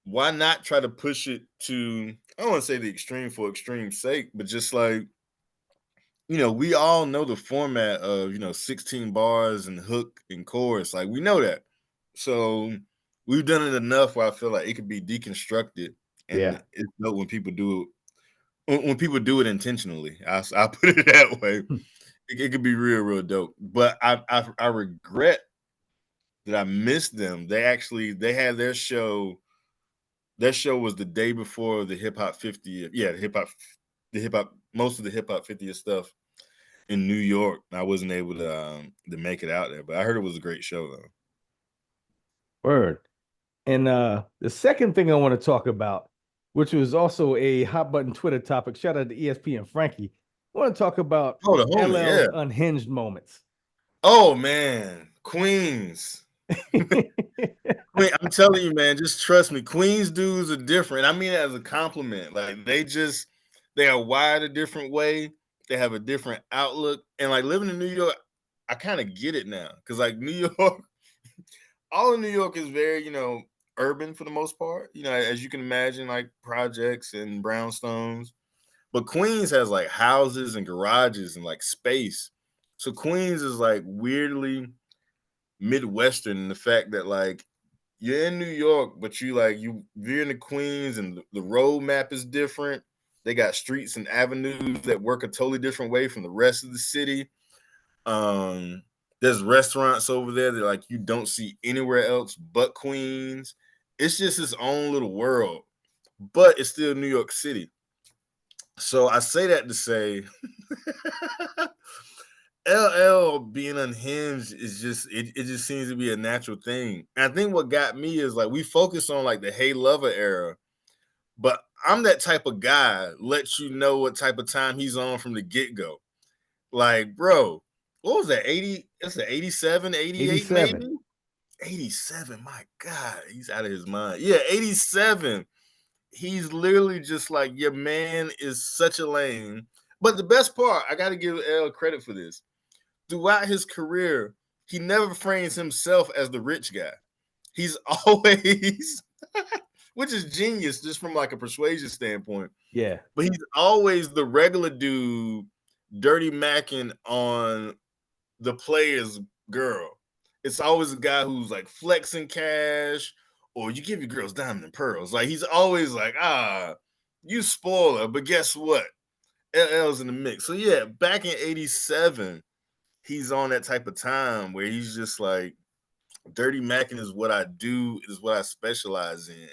why not try to push it to I don't want to say the extreme for extreme's sake, but just like we all know the format of 16 bars and hook and chorus. Like we know that. So we've done it enough where I feel like it could be deconstructed, and Yeah. it's dope when people do it. When people do it intentionally, I put it that way. It could be real dope. But I regret that I missed them. They had their show. Their show was the day before the hip hop 50th. Yeah, most of the hip hop 50th stuff in New York. I wasn't able to make it out there, but I heard it was a great show though. Word. And the second thing I want to talk about, which was also a hot button Twitter topic, shout out to ESP and Frankie. I want to talk about Oh, the homie, LL's yeah. unhinged moments. Oh man, Queens. Queen, I'm telling you, man, just trust me. Queens dudes are different. I mean it as a compliment. Like they are wired a different way. They have a different outlook. And like living in New York, I kind of get it now. Cause like New York, all of New York is very, urban for the most part. As you can imagine, like projects and brownstones. But Queens has like houses and garages and like space. So Queens is like weirdly Midwestern in the fact that like you're in New York, but you're in the Queens and the road map is different. They got streets and avenues that work a totally different way from the rest of the city. Um, there's restaurants over there that like you don't see anywhere else but Queens. It's just its own little world, but it's still New York City. So I say that to say LL being unhinged is it just seems to be a natural thing. And I think what got me is like we focus on like the Hey Lover era, but I'm that type of guy, let you know what type of time he's on from the get-go. Like, bro, what was that? 80, that's an 87, 88, 87. maybe? 87. My God, he's out of his mind. Yeah, 87. He's literally just like, your man is such a lame. But the best part, I gotta give L credit for this. Throughout his career, he never frames himself as the rich guy. He's always, which is genius just from like a persuasion standpoint. Yeah. But he's always the regular dude, dirty macking on the player's girl. It's always a guy who's like flexing cash, or you give your girls diamond and pearls. Like he's always like, you spoil her, but guess what? LL's in the mix. So yeah, back in 87, he's on that type of time where he's just like, dirty macking is what I do, is what I specialize in.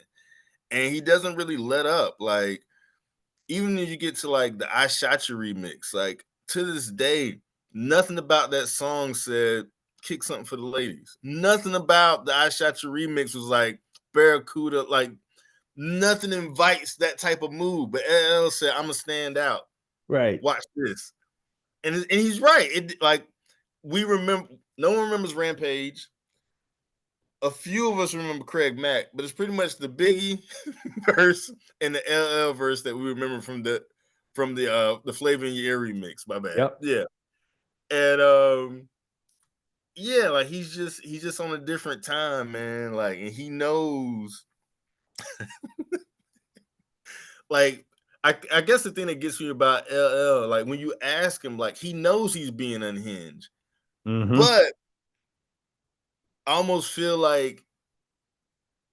And he doesn't really let up. Like, even when you get to like the I Shot You remix, like to this day, nothing about that song said kick something for the ladies. Nothing about the I Shot You remix was like Barracuda, like nothing invites that type of move. But LL said, I'm gonna stand out. Right. Watch this. And he's right. It like we remember, no one remembers Rampage. A few of us remember Craig Mack, but it's pretty much the Biggie verse and the LL verse that we remember from the Flavor in Your Ear remix. My bad. Yep. Yeah. And yeah, like he's just on a different time, man. Like, and he knows like I guess the thing that gets me about LL, like when you ask him, like he knows he's being unhinged, Mm-hmm. but I almost feel like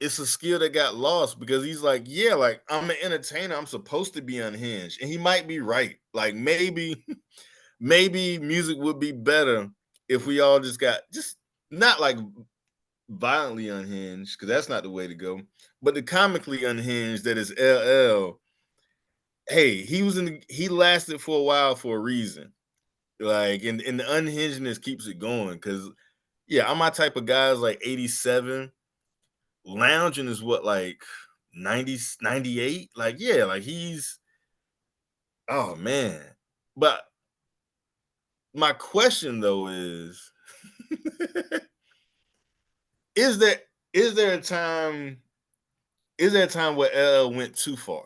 it's a skill that got lost because he's like, yeah, like I'm an entertainer. I'm supposed to be unhinged. And he might be right. Like maybe, maybe music would be better if we all just got just not like violently unhinged, because that's not the way to go, but the comically unhinged that is LL. Hey, he lasted for a while for a reason. Like, and the unhingedness keeps it going. Cause yeah, I'm my type of guys like 87. lounging is what, like 90, 98? Like, yeah, like he's, oh man. But my question though is there is there a time where LL went too far?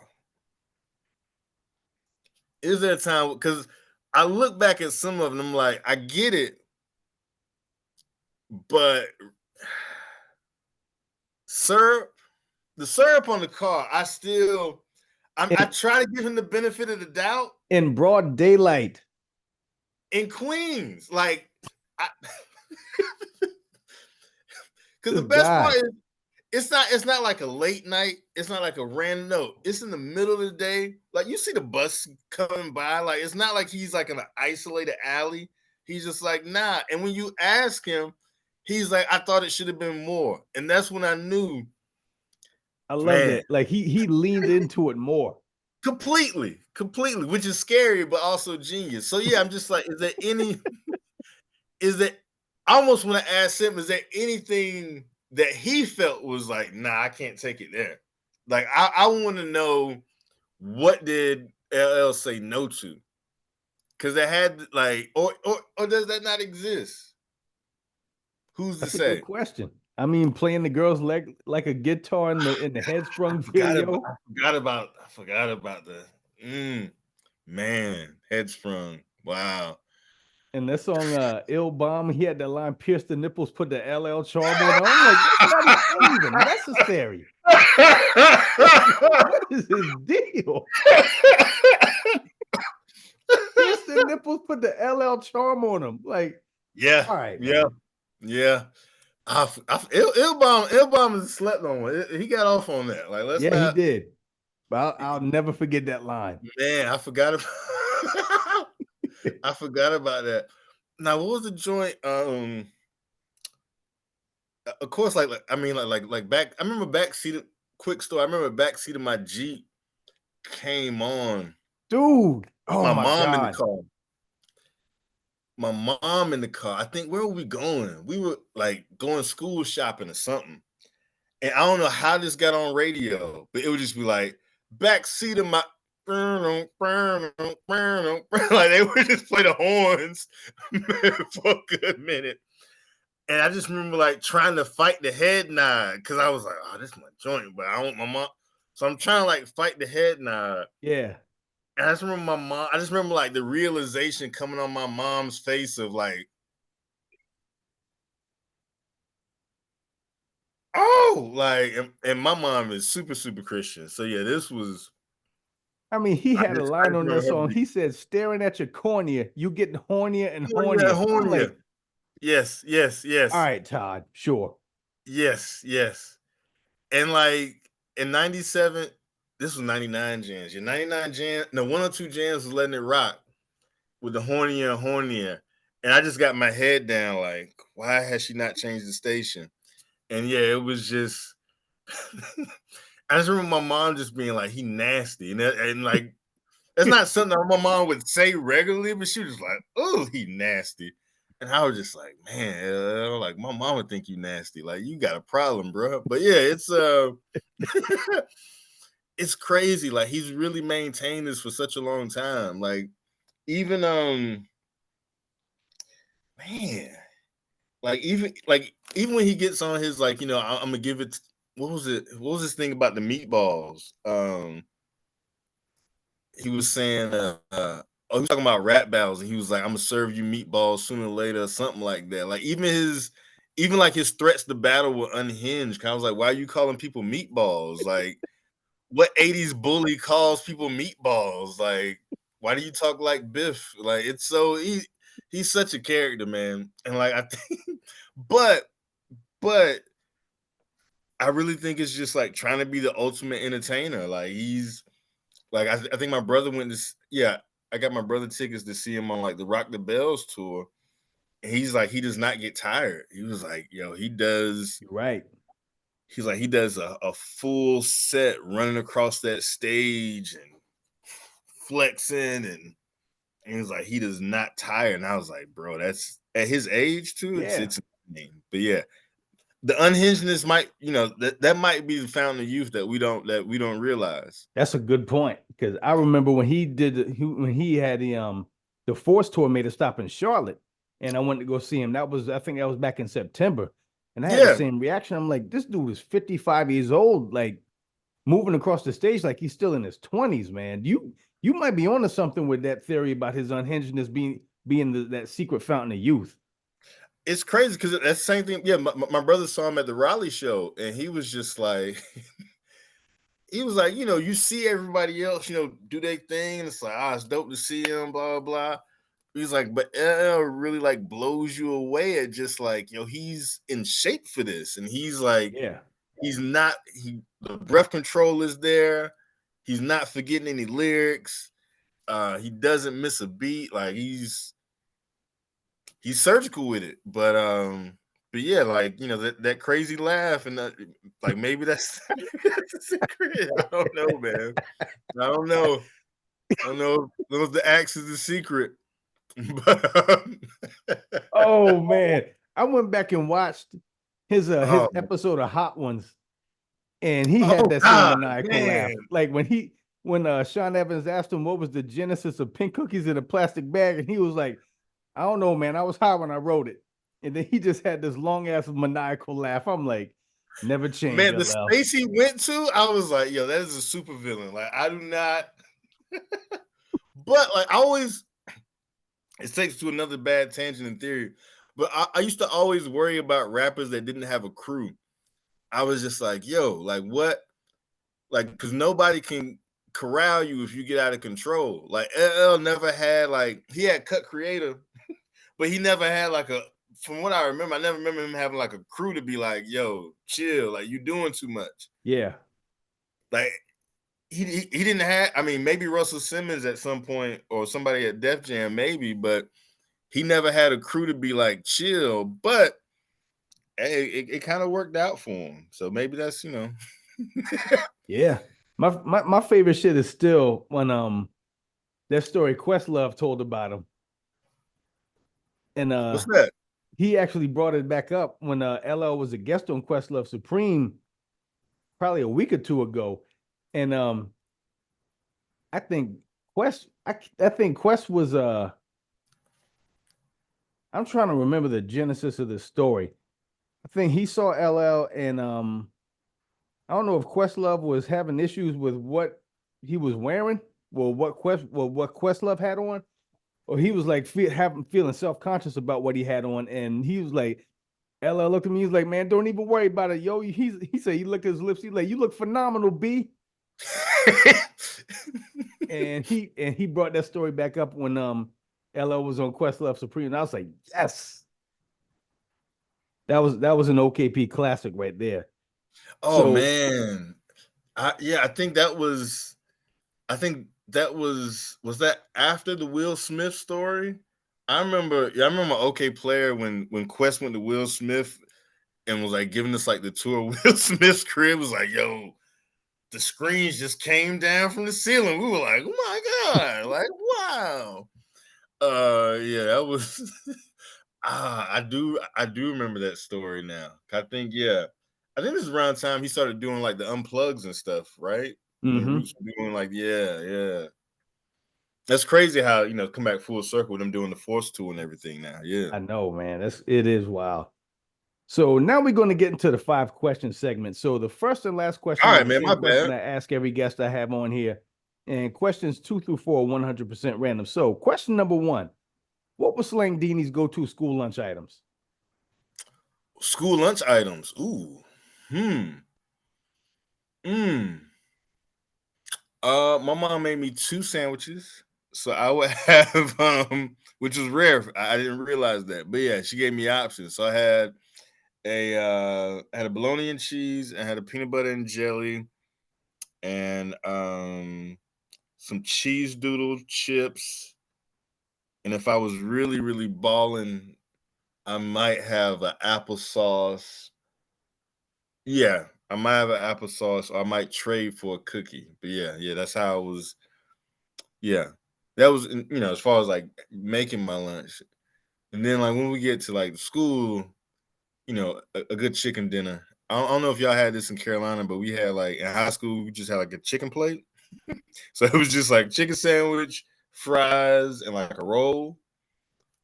Is there a time, because I look back at some of them, I'm like, I get it, but syrup, the syrup on the car, I try to give him the benefit of the doubt In broad daylight. in Queens. Like, because the This best part guy. is it's not like a late night, it's not like a random, no, it's in the middle of the day. Like, you see the bus coming by, like it's not like he's like in an isolated alley. He's just like, nah. And when you ask him, he's like, I thought it should have been more. And that's when I knew, I love man, that. Like he leaned into it more. completely, which is scary, but also genius. So yeah, I'm just like, is there any, is there, I almost want to ask him, is there anything that he felt was like, nah, I can't take it there? Like, I want to know, what did LL say no to? Because they had, like, or does that not exist? Who's to That's a good say? question. I mean, playing the girl's leg like a guitar in the Headstrong video. I forgot about the man, Headsprung. Wow. And that song, Ill Bomb, he had that line, pierce the nipples, put the LL charm on. I'm like, that ain't even necessary. What is his deal? Pierce the nipples, put the LL charm on them. Like, Yeah, all right, yeah, man. yeah. Ilbom is slept on. He got off on that. Like, let's Yeah, he not. did. But I'll never forget that line. Man, I forgot about. I forgot about that. Now, what was the joint? Of course, I mean, like back. I remember backseat. Quick story. I remember backseat of my Jeep came on Dude, with oh my my mom in the God. car. My mom in the car. I think, where were we going? We were like going school shopping or something. And I don't know how this got on radio, but it would just be like, backseat of my, like they would just play the horns for a good minute. And I just remember like trying to fight the head nod, because I was like, oh, this is my joint, but I want my mom. So I'm trying to like fight the head nod. Yeah. And I just remember my mom, I just remember like the realization coming on my mom's face of like, oh, like, and my mom is super, super Christian. So yeah, this was, I mean, he had a I line just on that remember her song. being, He said, staring at your cornea, you getting hornier and hornier, hornier. I'm hornier. like, Yes, yes, all yes, right, Todd, sure. yes, yes. And like in 97, this was 99 jams. Your 99 jam, no, 102 jams was letting it rock with the hornier and hornier. And I just got my head down, like, why has she not changed the station? And yeah, it was just, I just remember my mom just being like, he nasty. And like, that's not something that my mom would say regularly, but she was like, oh, he nasty. And I was just like, man, like my mama think you nasty. Like, you got a problem, bro. But yeah, it's it's crazy. Like, he's really maintained this for such a long time. Like, even man, even when he gets on his, like, I'm gonna give it, what was it? What was this thing about the meatballs? He was saying, he was talking about rap battles, and he was like, "I'm gonna serve you meatballs sooner or later," or something like that. Like, even like his threats to battle were unhinged. I was like, why are you calling people meatballs? Like, what '80s bully calls people meatballs? Like, why do you talk like Biff? Like, it's so he's such a character, man. And like, I think, but but I really think it's just like trying to be the ultimate entertainer. Like, he's like, I think my brother went to, yeah, I got my brother tickets to see him on like the Rock the Bells tour. And he's like, he does not get tired. He was like, yo, You're right. he's like, he does a full set running across that stage and flexing. And he was like, he does not tire. And I was like, bro, that's at his age too. Yeah. It's insane. But yeah, the unhingedness might, that might be the fountain of youth that we don't realize. That's a good point, because I remember when when he had the Force tour made a stop in Charlotte, and I went to go see him. I think that was back in September, and I had the Yeah, same reaction. I'm like, this dude is 55 years old, like moving across the stage like he's still in his 20s, man. You might be onto something with that theory about his unhingedness being that secret fountain of youth. it's crazy because that's the same thing. Yeah, my brother saw him at the Raleigh show, and he was just like, he was like, you see everybody else, do their thing, and it's like, it's dope to see him, blah blah. He's like, but LL really like blows you away at just like, he's in shape for this, and he's like, Yeah. he's not. The breath control is there. He's not forgetting any lyrics. He doesn't miss a beat. Like he's surgical with it. But yeah, like that crazy laugh and like maybe that's that's the secret. I don't know, man. I don't know. I don't know if the axe is the secret. But Oh man, I went back and watched his oh, episode of Hot Ones, and he had oh that same God, maniacal laugh. man. Like when Sean Evans asked him what was the genesis of pink cookies in a plastic bag, and he was like, I don't know, man. I was high when I wrote it. And then he just had this long ass maniacal laugh. I'm like, never change, Man, the LL. space he went to, I was like, yo, that is a super villain. Like, I do not, but like, I always, it takes to another bad tangent in theory. But I used to always worry about rappers that didn't have a crew. I was just like, yo, like what? Like, because nobody can corral you if you get out of control. Like, LL never had, like, he had cut creator, but he never had like from what I remember, I never remember him having like a crew to be like, yo, chill, like you doing too much. Yeah. Like he didn't have, I mean, maybe Russell Simmons at some point or somebody at Def Jam, maybe, but he never had a crew to be like chill. But hey, it kind of worked out for him. So maybe that's Yeah. My favorite shit is still when that story Questlove told about him. And What's that? he actually brought it back up when LL was a guest on Questlove Supreme probably a week or two ago. And I think I think Quest was I'm trying to remember the genesis of the story. I think he saw LL and I don't know if Questlove was having issues with what he was wearing, what Questlove had on, or he was like feeling self-conscious about what he had on, and he was like, LL looked at me, he's like, man, don't even worry about it, yo. He said he looked at his lips, he's like, you look phenomenal, B. And he brought that story back up when LL was on Questlove Supreme, and I was like, yes, that was an OKP classic right there. Oh So man. I think that was, was that after the Will Smith story? I remember OK Player when Quest went to Will Smith and was like giving us like the tour of Will Smith's crib, was like, yo, the screens just came down from the ceiling. We were like, oh my God, like, wow. Yeah, that was I do remember that story now. I think, yeah. I think this is around time he started doing like the unplugs and stuff, right? When mhm. Roots were doing like, yeah, yeah. That's crazy how come back full circle with them doing the Force tour and everything now. Yeah. I know, man. It is wild. So now we're going to get into the 5 question segment. So the first and last All question is right, the man. same My question bad. I ask every guest I have on here. And questions 2 through 4 are 100% random. So question number 1, what was Slangdini's go-to school lunch items? School lunch items. Ooh. Hmm. Mm. My mom made me 2 sandwiches. So I would have which was rare. I didn't realize that. But yeah, she gave me options. So I had a bologna and cheese, and had a peanut butter and jelly, and some cheese doodle chips. And if I was really, really balling, I might have an applesauce. Yeah, I might have an applesauce, or I might trade for a cookie. But yeah, yeah, that's how it was. Yeah, that was as far as like making my lunch. And then like when we get to like school, a good chicken dinner. I don't know if y'all had this in Carolina, but we had like in high school, we just had like a chicken plate. So it was just like chicken sandwich, fries, and like a roll.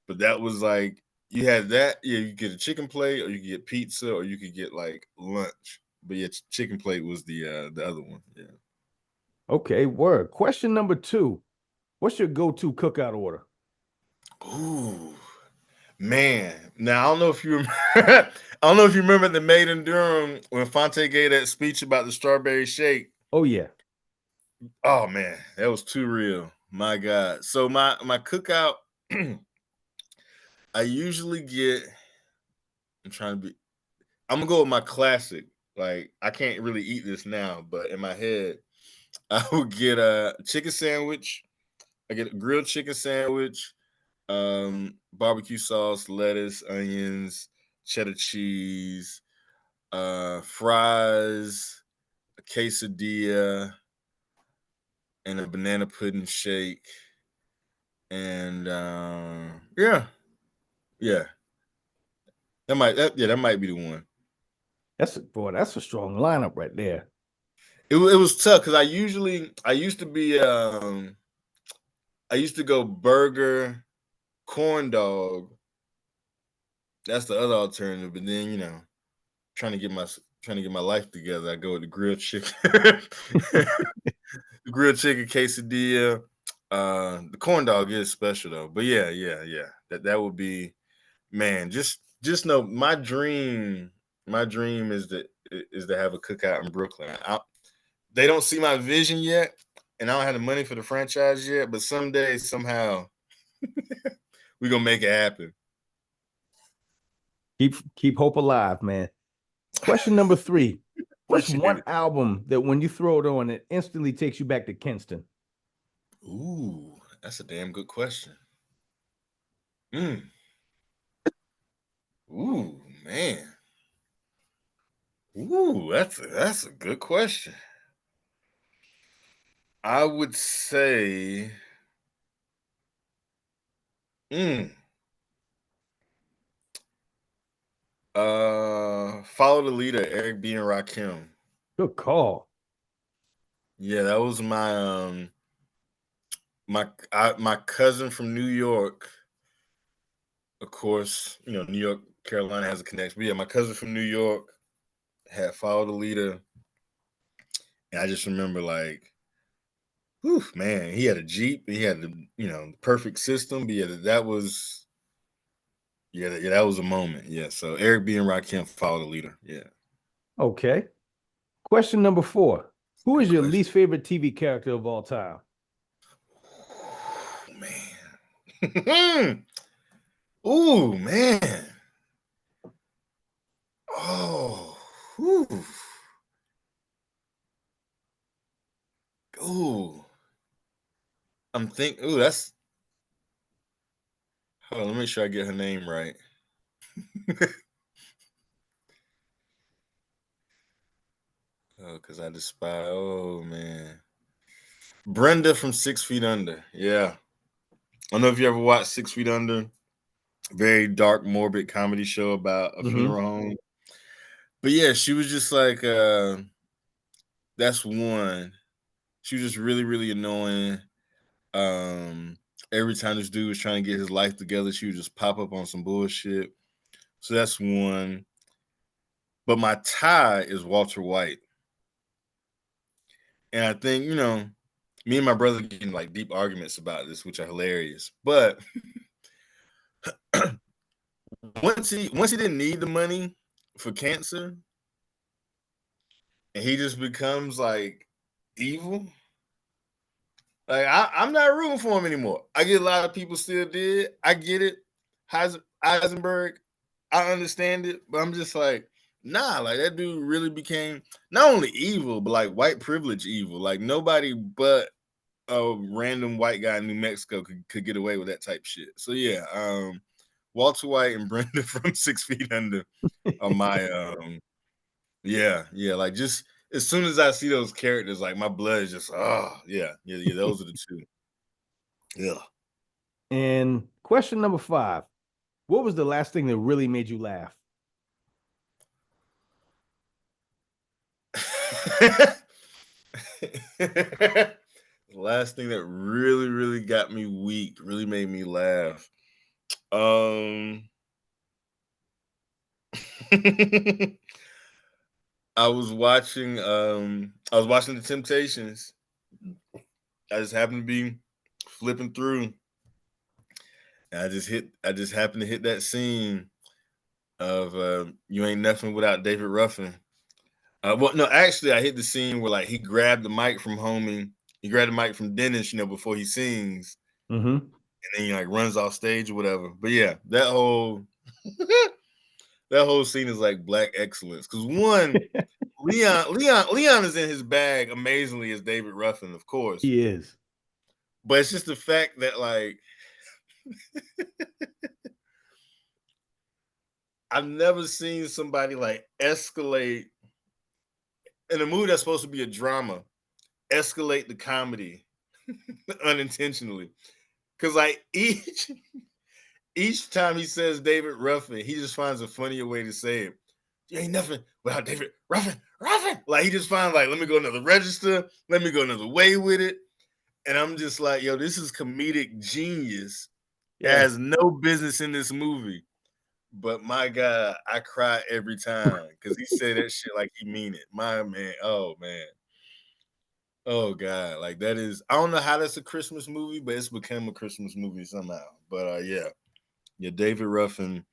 But that was like you had that. Yeah, you get a chicken plate, or you could get pizza, or you could get like lunch. But yeah, chicken plate was the other one. Yeah. Okay, word. Question number 2. What's your go-to cookout order? Ooh, man. Now I don't know if you remember, I don't know if you remember the Made in Durham when Fonte gave that speech about the strawberry shake. Oh yeah. Oh man, that was too real. My God. So my cookout, I usually get. I'm trying to be. I'm gonna go with my classic. Like I can't really eat this now, but in my head, I would get a chicken sandwich. I get a grilled chicken sandwich, barbecue sauce, lettuce, onions, cheddar cheese, fries, a quesadilla, and a banana pudding shake. And yeah, yeah, that might be the one. That's a strong lineup right there. It was tough because I used to go burger, corn dog. That's the other alternative. But then trying to get my life together, I go with the grilled chicken, the grilled chicken quesadilla. The corn dog is special though. But yeah. That would be, man. Just know my dream. My dream is to have a cookout in Brooklyn. They don't see my vision yet, and I don't have the money for the franchise yet. But someday, somehow, we're gonna make it happen. Keep hope alive, man. Question number 3. What's Appreciate one it. album that when you throw it on, it instantly takes you back to Kinston? Ooh, that's a damn good question. Mm. Ooh, man. Ooh, that's a good question. I would say, mm, Follow the Leader, Eric B. and Rakim. Good call. Yeah, that was my cousin from New York. Of course, New York, Carolina has a connection. But yeah, my cousin from New York had Follow the Leader, and I just remember like, whew, man, he had a Jeep, he had the perfect system. But that was a moment. Yeah, so Eric B. and Rakim, Follow the Leader. Yeah, Okay. Question number 4. Who good is your question. least favorite TV character of all time? Man. Ooh, man. Oh, whew. Ooh. Ooh, hold on, let me make sure I get her name right. Oh, because I despise, oh man. Brenda from 6 Feet Under. Yeah. I don't know if you ever watched 6 Feet Under. Very dark, morbid comedy show about a Mm-hmm. funeral home. But yeah, she was just like, that's one. She was just really, really annoying. Um, every time this dude was trying to get his life together, she would just pop up on some bullshit. So that's one. But my tie is Walter White. And I think, me and my brother get in like deep arguments about this, which are hilarious. But once he didn't need the money for cancer, and he just becomes like evil. Like I'm not rooting for him anymore. I get a lot of people still did. I get it. Heisenberg, I understand it, but I'm just like, nah, like that dude really became not only evil, but like white privilege evil. Like nobody but a random white guy in New Mexico could get away with that type shit. So yeah, Walter White and Brenda from 6 Feet Under are my yeah, like just as soon as I see those characters, like my blood is just yeah, those are the two. Yeah. And question number 5. What was the last thing that really made you laugh? The last thing that really got me weak, really made me laugh. I was watching The Temptations. I just happened to be flipping through. And I just happened to hit that scene of You Ain't Nothing Without David Ruffin. Well, no, actually I hit the scene where like he grabbed the mic from Homie. He grabbed the mic from Dennis, before he sings. Mm-hmm. And then he like runs off stage or whatever. But yeah, that whole that whole scene is like black excellence. Because one, Leon is in his bag amazingly as David Ruffin, of course. He is. But it's just the fact that like I've never seen somebody like escalate in a movie that's supposed to be a drama, escalate the comedy unintentionally. Cause like each time he says David Ruffin, he just finds a funnier way to say it. You ain't nothing without David Ruffin. Like he just finds like, let me go another register, let me go another way with it. And I'm just like, yo, this is comedic genius. It has no business in this movie. But my God, I cry every time because he said that shit like he mean it. My man, oh man. Oh God, like that is, I don't know how that's a Christmas movie, but it's become a Christmas movie somehow. But yeah, David Ruffin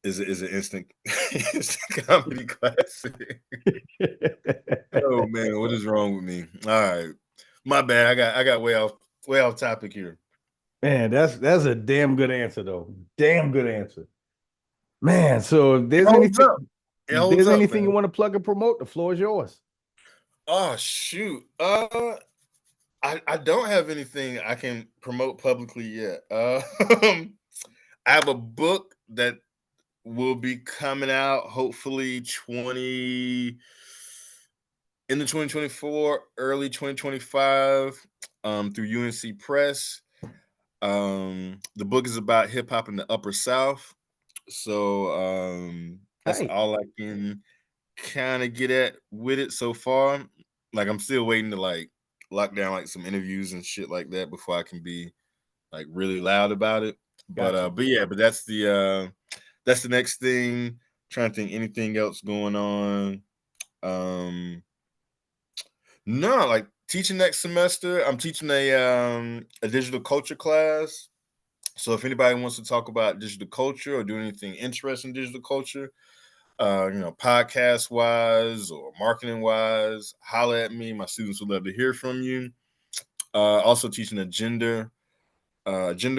is an instant comedy classic. Oh man, what is wrong with me? All right, my bad. I got way off topic here. Man, that's a damn good answer though. Damn good answer, man. So if there's anything you want to plug and promote, the floor is yours. Oh shoot. I don't have anything I can promote publicly yet. I have a book that will be coming out hopefully in the 2024, early 2025, through UNC Press. The book is about hip hop in the Upper South. So that's all I can kind of get at with it so far. Like I'm still waiting to like lock down like some interviews and shit like that before I can be like really loud about it. But that's the next thing. I'm trying to think anything else going on. No, like teaching next semester. I'm teaching a digital culture class. So if anybody wants to talk about digital culture or do anything interesting in digital culture, podcast wise or marketing wise, holler at me. My students would love to hear from you. Also teaching a gender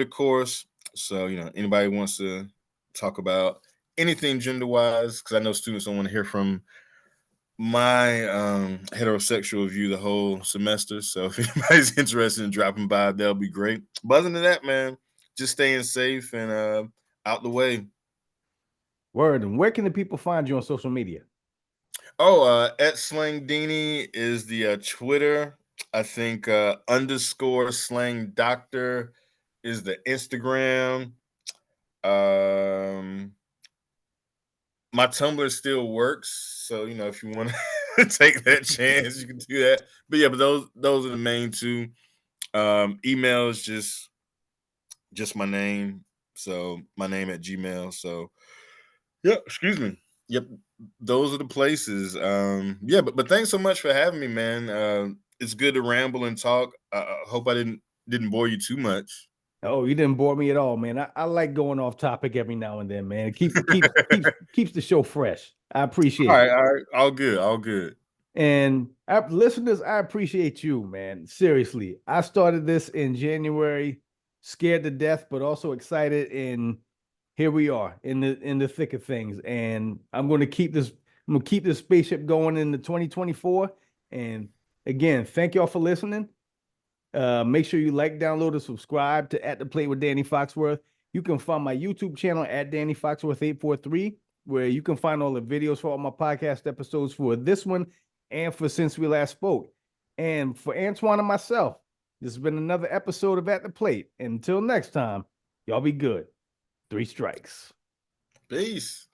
course. So, anybody wants to talk about anything gender wise, because I know students don't want to hear from my heterosexual view the whole semester. So if anybody's interested in dropping by, that'll be great. But other than that, man, just staying safe and out the way. Word. And where can the people find you on social media? Oh, at Slangdini is the Twitter. I think _ slang doctor is the Instagram. My Tumblr still works, so if you want to take that chance, you can do that. But yeah, but those are the main two. Email is just my name, so my name at Gmail. So yeah, excuse me. Yep, those are the places. Yeah, but thanks so much for having me, man. It's good to ramble and talk. I hope I didn't bore you too much. Oh, you didn't bore me at all, man. I like going off topic every now and then, man. It keeps the show fresh. I appreciate it. All right, all good. And listeners, I appreciate you, man. Seriously, I started this in January, scared to death, but also excited. And here we are in the thick of things. And I'm going to keep this spaceship going into 2024. And again, thank y'all for listening. Make sure you like, download, and subscribe to At the Plate with Danny Foxworth. You can find my YouTube channel at Danny Foxworth 843, where you can find all the videos for all my podcast episodes for this one and for Since We Last Spoke. And for Antoine and myself, this has been another episode of At the Plate. And until next time, y'all be good. 3 strikes. Peace.